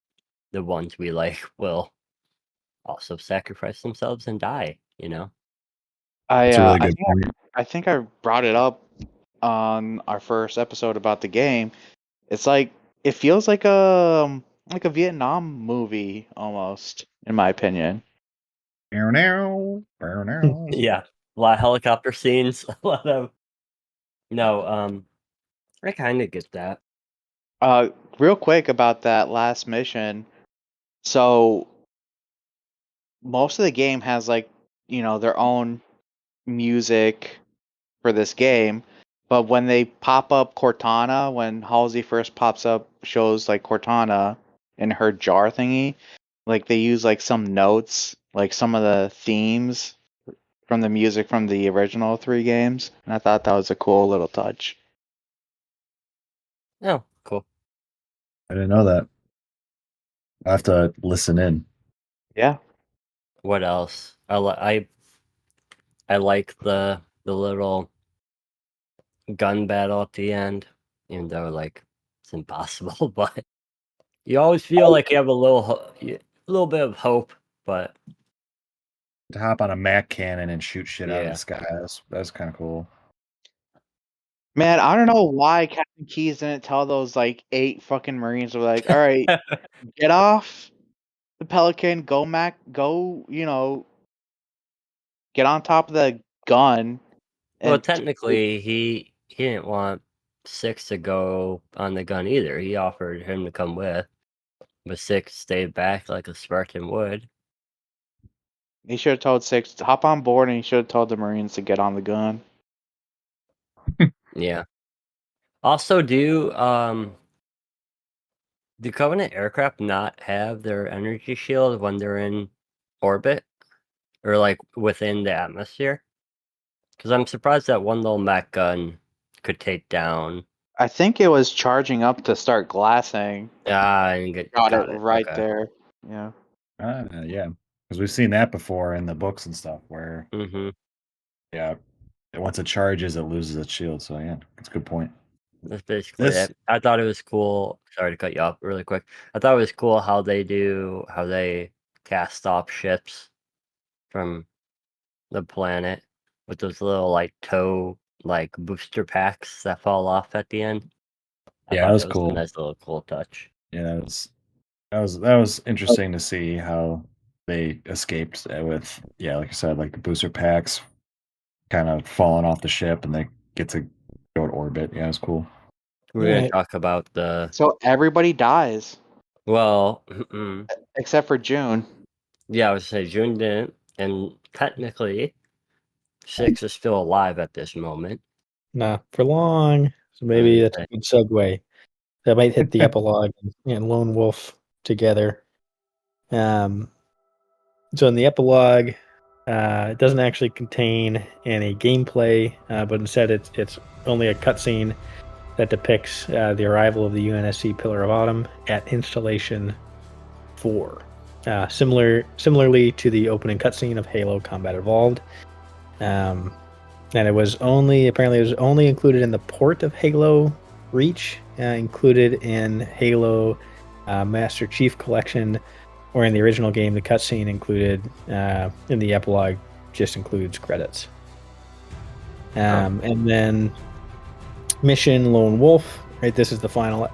the ones we like will also sacrifice themselves and die, you know? It's a really good point. I think I brought it up on our first episode about the game. It's like it feels like a Vietnam movie almost, in my opinion. Yeah. A lot of helicopter scenes, a lot of no, I kinda get that. Real quick about that last mission. So most of the game has like, their own music for this game, but when they pop up Cortana, when Halsey first pops up, shows like Cortana in her jar thingy, like they use like some notes, like some of the themes from the music from the original 3 games, and I thought that was a cool little touch. Oh, cool. I didn't know that. I have to listen in. Yeah. What else? I like the little gun battle at the end, even though like it's impossible, but you always feel like you have a little bit of hope, but To hop on a Mac cannon and shoot shit out of Yeah. the sky. That's kind of cool. Man, I don't know why Captain Keyes didn't tell those like 8 fucking Marines were like, all right, get off the Pelican, go Mac, go, get on top of the gun. well, And technically he didn't want Six to go on the gun either. He offered him to come with, but Six stayed back like a Spartan would. he should have told Six to hop on board, and he should have told the Marines to get on the gun. Yeah. Also, do Covenant aircraft not have their energy shield when they're in orbit or like within the atmosphere? Because I'm surprised that one little mech gun could take down. I think it was charging up to start glassing. And Got it right okay. there. Yeah. Yeah, because we've seen that before in the books and stuff where, Mm-hmm. yeah, once it charges, it loses its shield. So, yeah, that's a good point. That's basically it. I thought it was cool. Sorry to cut you off really quick. I thought it was cool how they cast off ships from the planet with those little like tow like booster packs that fall off at the end. Yeah, that was cool. A nice little cool touch. Yeah, that was interesting to see how they escaped with, yeah, like I said, like the booster packs kind of falling off the ship and they get to go to orbit. Yeah, it was cool. We're gonna talk about the So everybody dies well, except for June. yeah, I would say June didn't, and technically, Six is still alive at this moment. Not for long. So maybe that's a good segue. That might hit the epilogue and Lone Wolf together. So in the epilogue, it doesn't actually contain any gameplay, but instead it's only a cutscene that depicts the arrival of the UNSC Pillar of Autumn at Installation 4. Similarly to the opening cutscene of Halo Combat Evolved. And it was only included in the port of Halo Reach, included in Halo Master Chief Collection, or in the original game, the cutscene included in the epilogue just includes credits. And then Mission Lone Wolf, right? This is the final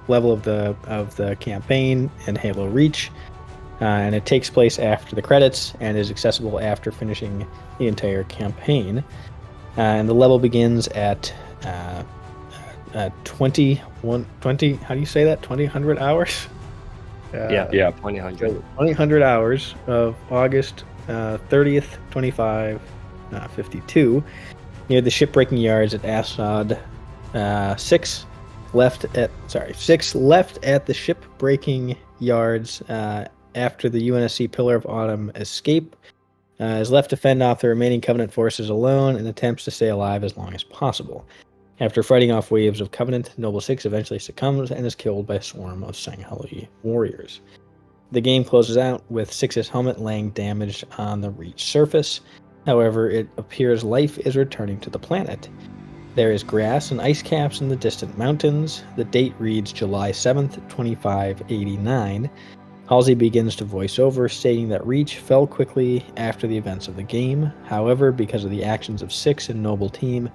level of the campaign in Halo Reach, and it takes place after the credits and is accessible after finishing the entire campaign. And the level begins at 20. How do you say that? 2,000 hours? Yeah, 2,000. 2,000 hours of August 30th, 2552, near the shipbreaking yards at Assad. Six left at the shipbreaking yards after the UNSC Pillar of Autumn escape. Is left to fend off the remaining Covenant forces alone and attempts to stay alive as long as possible. After fighting off waves of Covenant, Noble Six eventually succumbs and is killed by a swarm of Sangheili warriors. The game closes out with Six's helmet laying damaged on the Reach surface. However, it appears life is returning to the planet. There is grass and ice caps in the distant mountains. The date reads July 7th, 2589. Halsey begins to voice over, stating that Reach fell quickly after the events of the game. However, because of the actions of Six and Noble Team,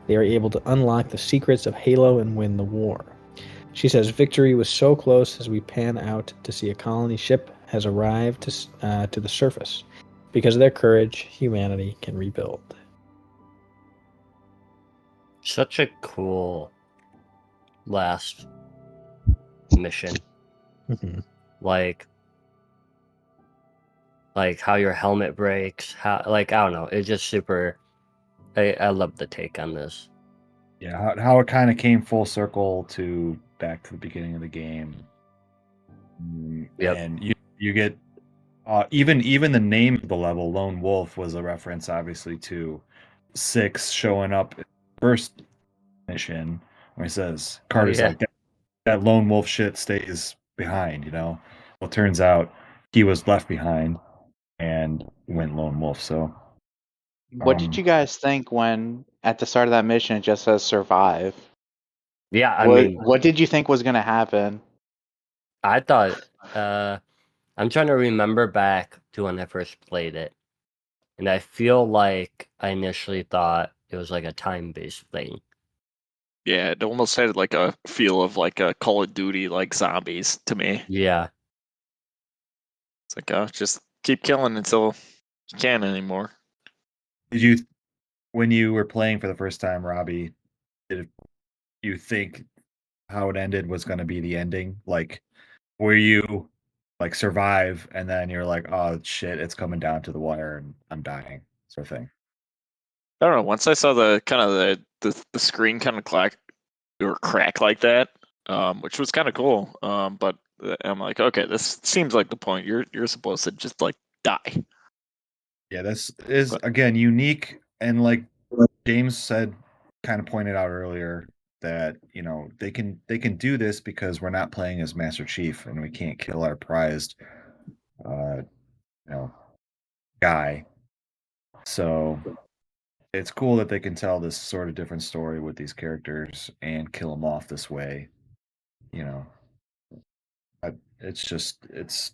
they are able to unlock the secrets of Halo and win the war. She says victory was so close as we pan out to see a colony ship has arrived to the surface. Because of their courage, humanity can rebuild. Such a cool last mission. Mhm. Like how your helmet breaks, how, like, I don't know, it's just super. I love the take on this. Yeah, how it kind of came full circle to back to the beginning of the game. Yep. And you get even the name of the level, Lone Wolf, was a reference, obviously, to Six showing up in the first mission where he says Carter's yeah. like that Lone Wolf shit stays behind, you know. Well, it turns out he was left behind and went Lone Wolf. So, What did you guys think when at the start of that mission it just says survive? Yeah, I mean, What did you think was gonna happen? I thought, I'm trying to remember back to when I first played it, and I feel like I initially thought it was like a time-based thing. Yeah, it almost had like a feel of like a Call of Duty, like zombies to me. Yeah. It's like, oh, just keep killing until you can't anymore. did you, when you were playing for the first time, Robbie, did you think how it ended was going to be the ending? Like, were you like survive and then you're like, oh shit, it's coming down to the wire and I'm dying, sort of thing? I don't know. Once I saw the kind of the screen kind of crack like that, which was kind of cool. But I'm like, okay, this seems like the point. You're supposed to just like die. Yeah, this is But again unique, and like James said, kind of pointed out earlier, that they can do this because we're not playing as Master Chief and we can't kill our prized uh you know guy. So it's cool that they can tell this sort of different story with these characters and kill them off this way. You know, it's just it's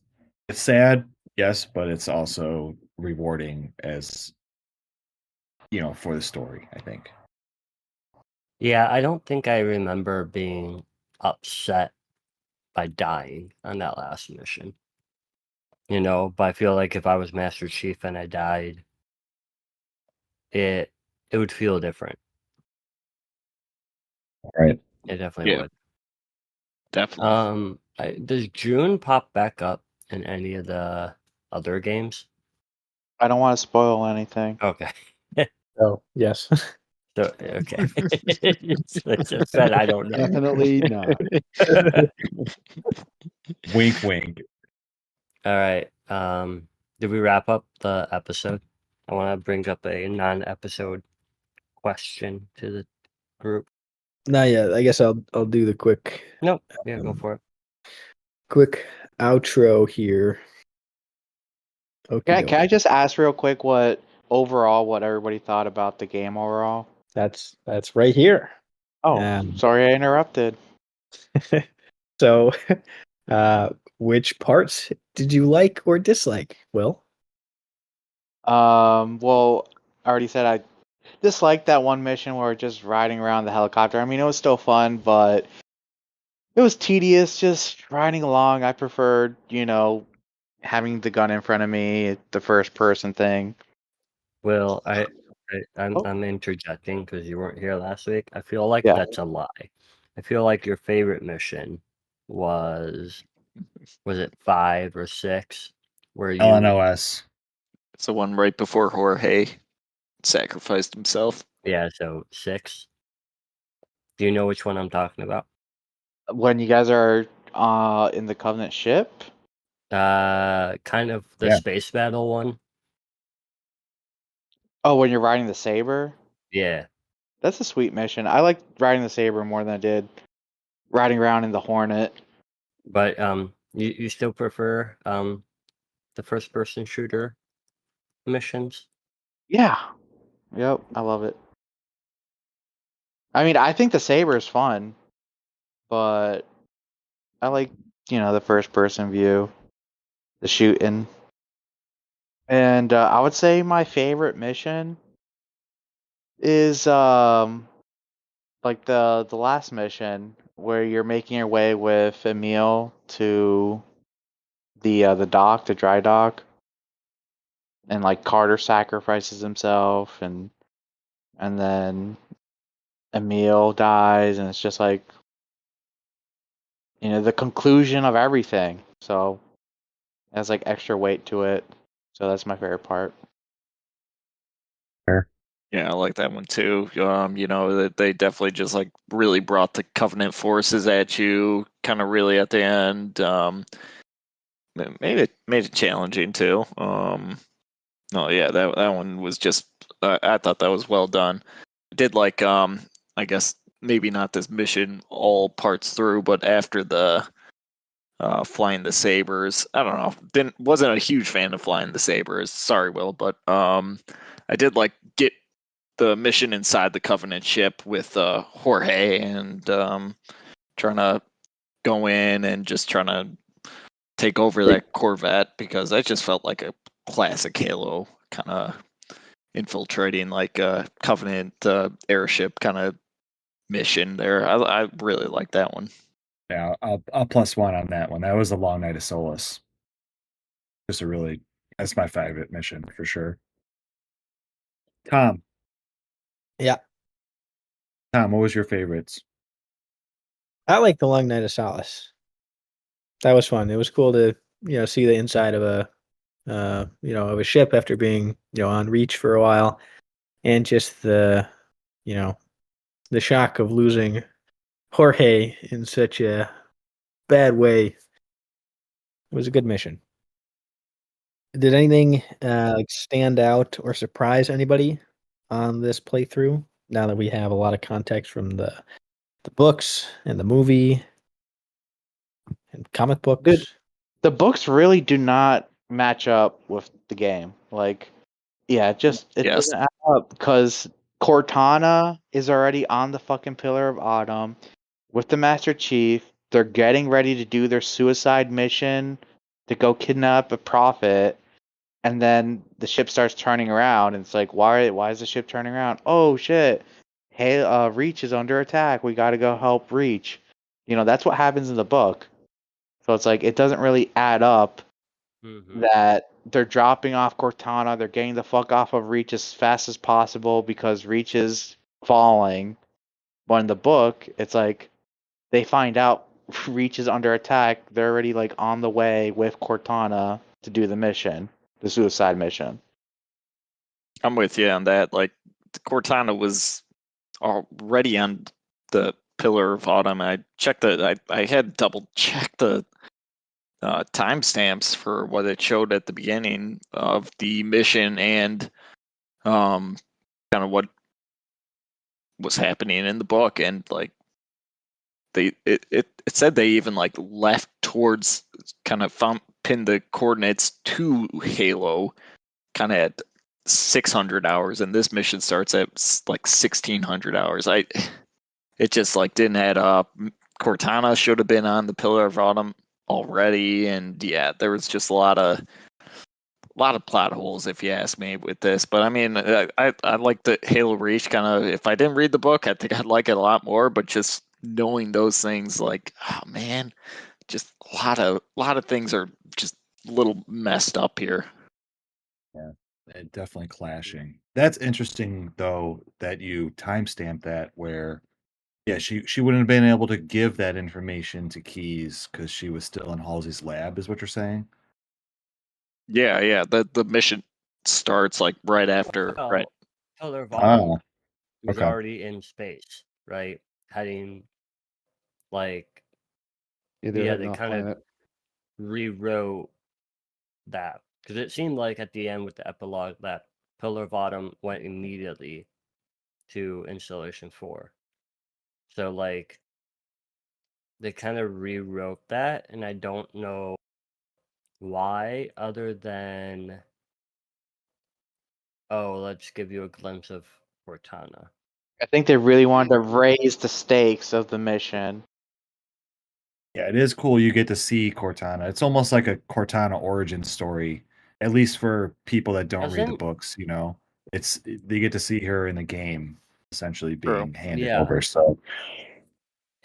sad, yes, but it's also rewarding as for the story, I think. Yeah, I don't think I remember being upset by dying on that last mission. But I feel like if I was Master Chief and I died, it would feel different. Right. It definitely would. definitely. Does June pop back up in any of the other games? I don't want to spoil anything. Okay. Oh, yes. So okay. I just said I don't know. Definitely not. Wink, wink. All right. Did we wrap up the episode? I want to bring up a non-episode question to the group. Not yet. I guess I'll do the quick Nope. Yeah, go for it. quick outro here. Okay. Can I just ask real quick what everybody thought about the game overall? That's right here. Oh, sorry I interrupted. So, which parts did you like or dislike, Will? Well, I already said I disliked that one mission where we're just riding around the helicopter. I mean, it was still fun, but it was tedious just riding along. I preferred, having the gun in front of me, the first person thing. Well, I'm interjecting because you weren't here last week. I feel like Yeah. that's a lie. I feel like your favorite mission was it 5 or 6? Where you LNOS. It's the one right before Jorge sacrificed himself. Yeah, so 6. Do you know which one I'm talking about? When you guys are in the Covenant ship? Kind of the Yeah. space battle one. Oh, when you're riding the Saber? Yeah. That's a sweet mission. I like riding the Saber more than I did riding around in the Hornet. But You still prefer the first person shooter missions? Yeah. Yep. I love it. I mean, I think the saber is fun, but I like the first person view, the shooting, and I would say my favorite mission is like the last mission where you're making your way with Emil to the dock, the dry dock, and like Carter sacrifices himself, and then Emil dies, and it's just like the conclusion of everything. So it has like extra weight to it. So that's my favorite part. Yeah, I like that one too. That they definitely just like really brought the Covenant forces at you, kind of really at the end. Made it challenging too. No, yeah, that one was just. I thought that was well done. I did like I guess maybe not this mission all parts through, but after the flying the sabers, I don't know. Wasn't a huge fan of flying the sabers. Sorry, Will, but I did like get the mission inside the Covenant ship with Jorge and trying to go in and just trying to take over that Corvette because I just felt like a classic Halo kind of infiltrating like a Covenant airship kind of mission there. I really like that one. Yeah, I'll +1 on that one. That was a long night of Solace. That's my favorite mission for sure. Tom, Yeah, what was your favorites? I like the Long Night of Solace. That was fun. It was cool to see the inside of of a ship after being on Reach for a while, and just you know the shock of losing Jorge in such a bad way. It was a good mission. Did anything like stand out or surprise anybody on this playthrough? Now that we have a lot of context from the books and the movie and comic Dude, books. the books really do not match up with the game. Like, yeah, it Yes. doesn't add up because Cortana is already on the fucking Pillar of Autumn with the Master Chief. They're getting ready to do their suicide mission to go kidnap a prophet, and then the ship starts turning around, and it's like, why is the ship turning around? Oh shit! Hey, Reach is under attack. We got to go help Reach. That's what happens in the book. So it's like it doesn't really add up that they're dropping off Cortana, they're getting the fuck off of Reach as fast as possible because Reach is falling. But in the book, it's like they find out Reach is under attack, they're already like on the way with Cortana to do the mission, the suicide mission. I'm with you on that. Like Cortana was already on the Pillar of Autumn. I had double checked the timestamps for what it showed at the beginning of the mission and kind of what was happening in the book, and like it said they even like left towards kind of pinned the coordinates to Halo kind of at 600 hours, and this mission starts at like 1600 hours. It just like didn't add up. Cortana should have been on the Pillar of Autumn already, and yeah, there was just a lot of plot holes, if you ask me, with this. But I mean, I like the Halo Reach kind of. If I didn't read the book, I think I'd like it a lot more. But just knowing those things, like, oh man, just a lot of things are just a little messed up here. Yeah, definitely clashing. That's interesting though that you timestamp that where yeah, she wouldn't have been able to give that information to Keyes because she was still in Halsey's lab, is what you're saying? Yeah. The mission starts like right after, right? Pillar of Autumn was okay. already in space, right? Heading like They're they off kind of planet. rewrote that because it seemed like at the end with the epilogue that Pillar of Autumn went immediately to Installation 4. So like they kind of rewrote that, and I don't know why, other than, oh, let's give you a glimpse of Cortana. I think they really wanted to raise the stakes of the mission. Yeah, it is cool. You get to see Cortana. It's almost like a Cortana origin story, at least for people that don't read the Doesn't books. It's they get to see her in the game, essentially True. being handed Yeah. over. So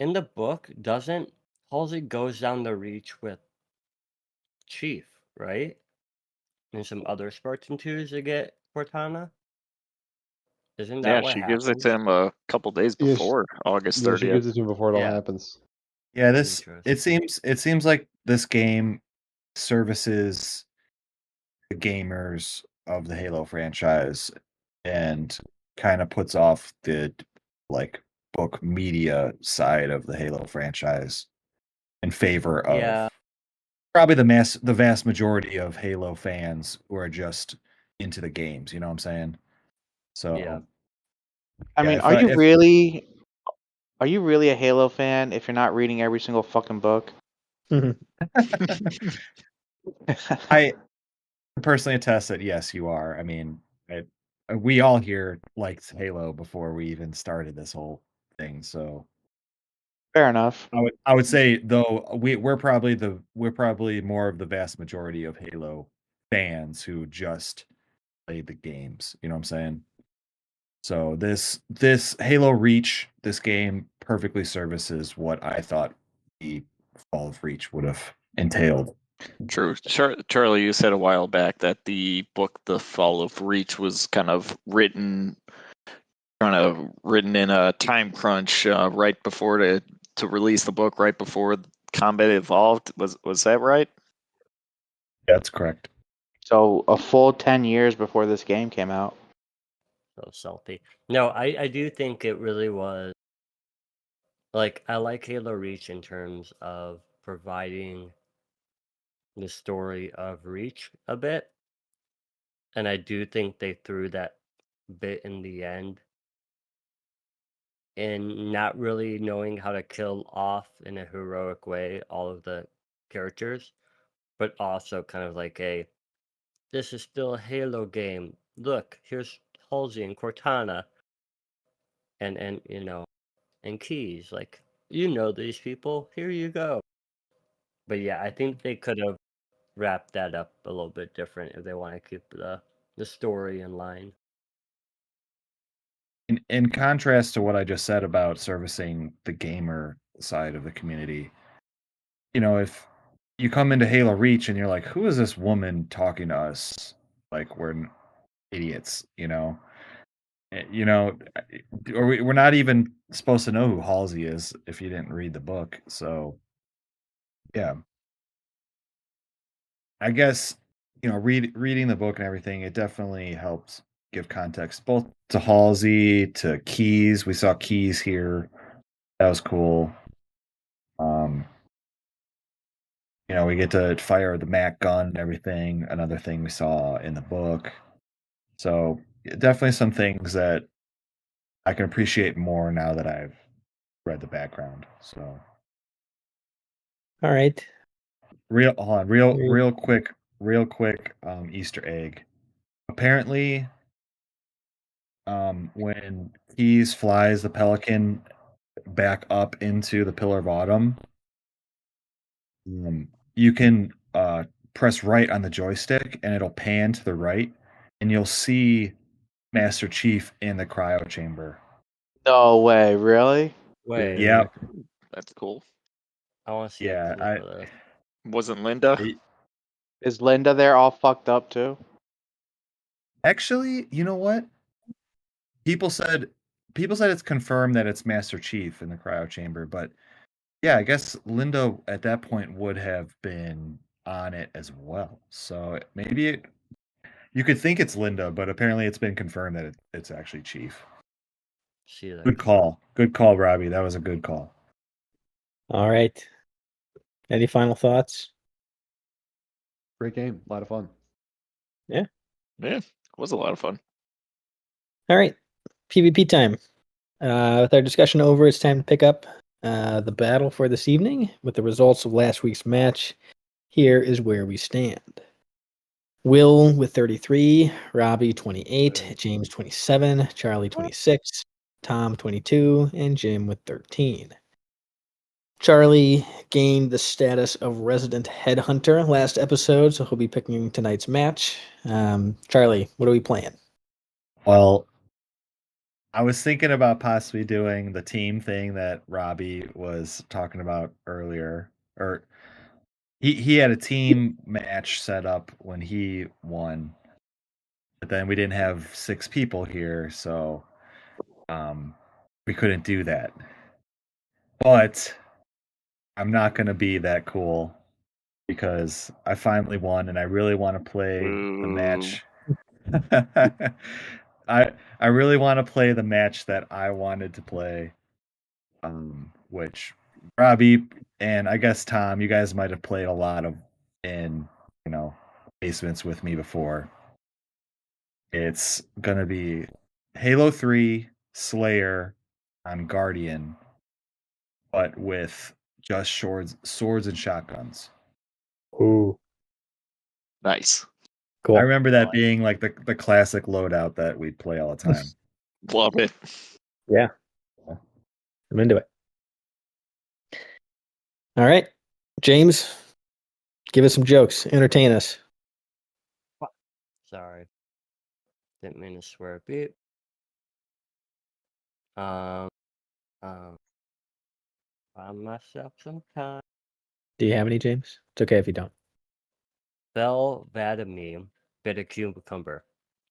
in the book, doesn't Halsey goes down the Reach with Chief, right? And some other Spartan 2s to get Cortana? Isn't that Yeah, what she gives it happens? to him a couple days Yeah, before August Yeah, she 30th. gives it to him before it all Yeah. happens. yeah, Interesting. it seems like this game services the gamers of the Halo franchise and kind of puts off the like book media side of the Halo franchise in favor of Yeah. probably the vast majority of Halo fans who are just into the games, you know what I'm saying? So Yeah. I yeah, mean, if are I- you if- really a Halo fan if you're not reading every single fucking book? I personally attest that yes, you are. I mean, we all here liked Halo before we even started this whole thing, so Fair enough. I would say though we're probably more of the vast majority of Halo fans who just played the games. You know what I'm saying? So this Halo Reach, this game perfectly services what I thought the Fall of Reach would have entailed. True. Charlie, you said a while back that the book The Fall of Reach was kind of written in a time crunch right before to release the book right before Combat Evolved. Was that right? That's correct. So a full 10 years before this game came out. So salty. No, I do think it really was. Like, I like Halo Reach in terms of providing the story of Reach a bit. And I do think they threw that bit in the end in not really knowing how to kill off in a heroic way all of the characters, but also kind of like this is still a Halo game. Look, here's Halsey and Cortana and and Keys. Like, these people. Here you go. But yeah, I think they could have wrapped that up a little bit different if they want to keep the story in line. In contrast to what I just said about servicing the gamer side of the community, if you come into Halo Reach and you're like, who is this woman talking to us like we're idiots, or we're not even supposed to know who Halsey is if you didn't read the book. So yeah, I guess reading the book and everything, it definitely helps give context both to Halsey, to Keys. We saw Keys here. That was cool. We get to fire the Mac gun and everything. Another thing we saw in the book. So definitely some things that I can appreciate more now that I've read the background. So All right. real hold on, real quick Easter egg. Apparently, when Keys flies the Pelican back up into the Pillar of Autumn, you can press right on the joystick and it'll pan to the right, and you'll see Master Chief in the cryo chamber. No way, really? Wait, Yeah, That's cool. I want to see yeah. a clip of this. Wasn't Linda? Is Linda there all fucked up too? Actually, you know what? People said it's confirmed that it's Master Chief in the cryo chamber, but yeah, I guess Linda at that point would have been on it as well. So maybe you could think it's Linda, but apparently it's been confirmed that it's actually Chief. See that. Good call. Good call, Robbie. That was a good call. All right. Any final thoughts? Great game, a lot of fun. Yeah, it was a lot of fun. All right. PvP time. With our discussion over, it's time to pick up the battle for this evening with the results of last week's match. Here is where we stand. Will with 33, Robbie 28, James 27, Charlie 26, Tom 22, and Jim with 13. Charlie gained the status of resident headhunter last episode, so he'll be picking tonight's match. Charlie, what are we playing? Well, I was thinking about possibly doing the team thing that Robbie was talking about earlier. Or he had a team match set up when he won. But then we didn't have 6 people here, so we couldn't do that. But I'm not going to be that cool because I finally won and I really want to play the match. I really want to play the match that I wanted to play, which Robbie and I guess Tom, you guys might have played a lot of in basements with me before. It's gonna be Halo 3 Slayer on Guardian, but with just swords and shotguns. Ooh, Nice. cool. I remember that being like the classic loadout that we'd play all the time. Love it. Yeah. I'm into it. All right. James, give us some jokes. Entertain us. Sorry. Didn't mean to swear a beep. Found myself some time. Do you have any, James? It's okay if you don't. Fell Vladimir bit a cucumber.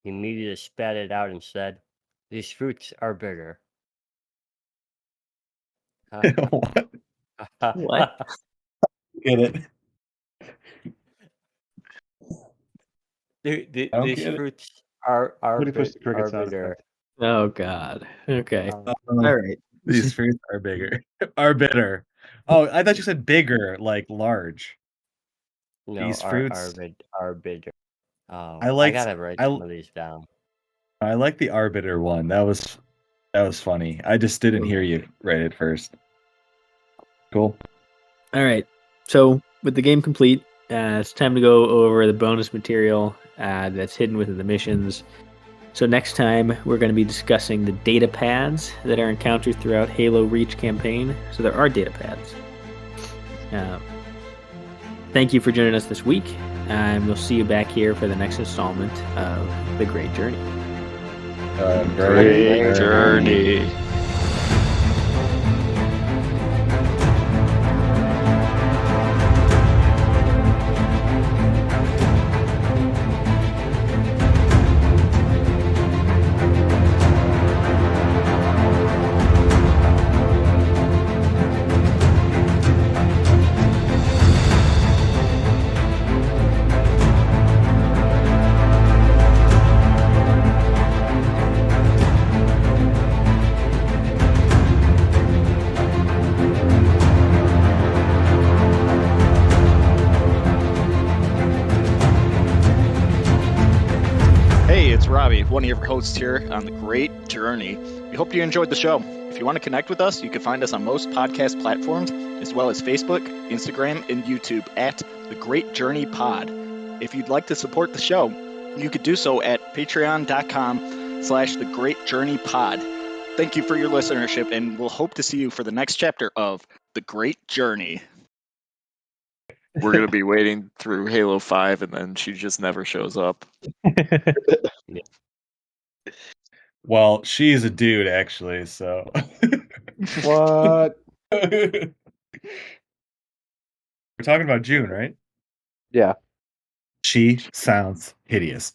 He immediately spat it out and said, "These fruits are bitter." What? What? Get it? don't These get it. fruits are Somebody push the cricket are sound bitter. effect. Oh, God. Okay. Um, All right. These fruits are bigger. Are bitter. Oh, I thought you said bigger, like large. No, These are fruits. are bitter. Oh, I I liked- gotta write I- some of these down. I like the arbiter one. That was funny. I just didn't hear you right at first. Cool. All right. So, with the game complete, it's time to go over the bonus material that's hidden within the missions. So, next time, we're going to be discussing the data pads that are encountered throughout Halo Reach campaign. So, there are data pads. Thank you for joining us this week, and we'll see you back here for the next installment of The Great Journey. Great journey. Hey, it's Robbie, one of your hosts here on The Great Journey. We hope you enjoyed the show. If you want to connect with us, you can find us on most podcast platforms, as well as Facebook, Instagram, and YouTube at The Great Journey Pod. If you'd like to support the show, you could do so at patreon.com/The Great Journey Pod. Thank you for your listenership, and we'll hope to see you for the next chapter of The Great Journey. We're going to be waiting through Halo 5, and then she just never shows up. Well, she's a dude, actually. So. What? We're talking about June, right? Yeah. She sounds hideous.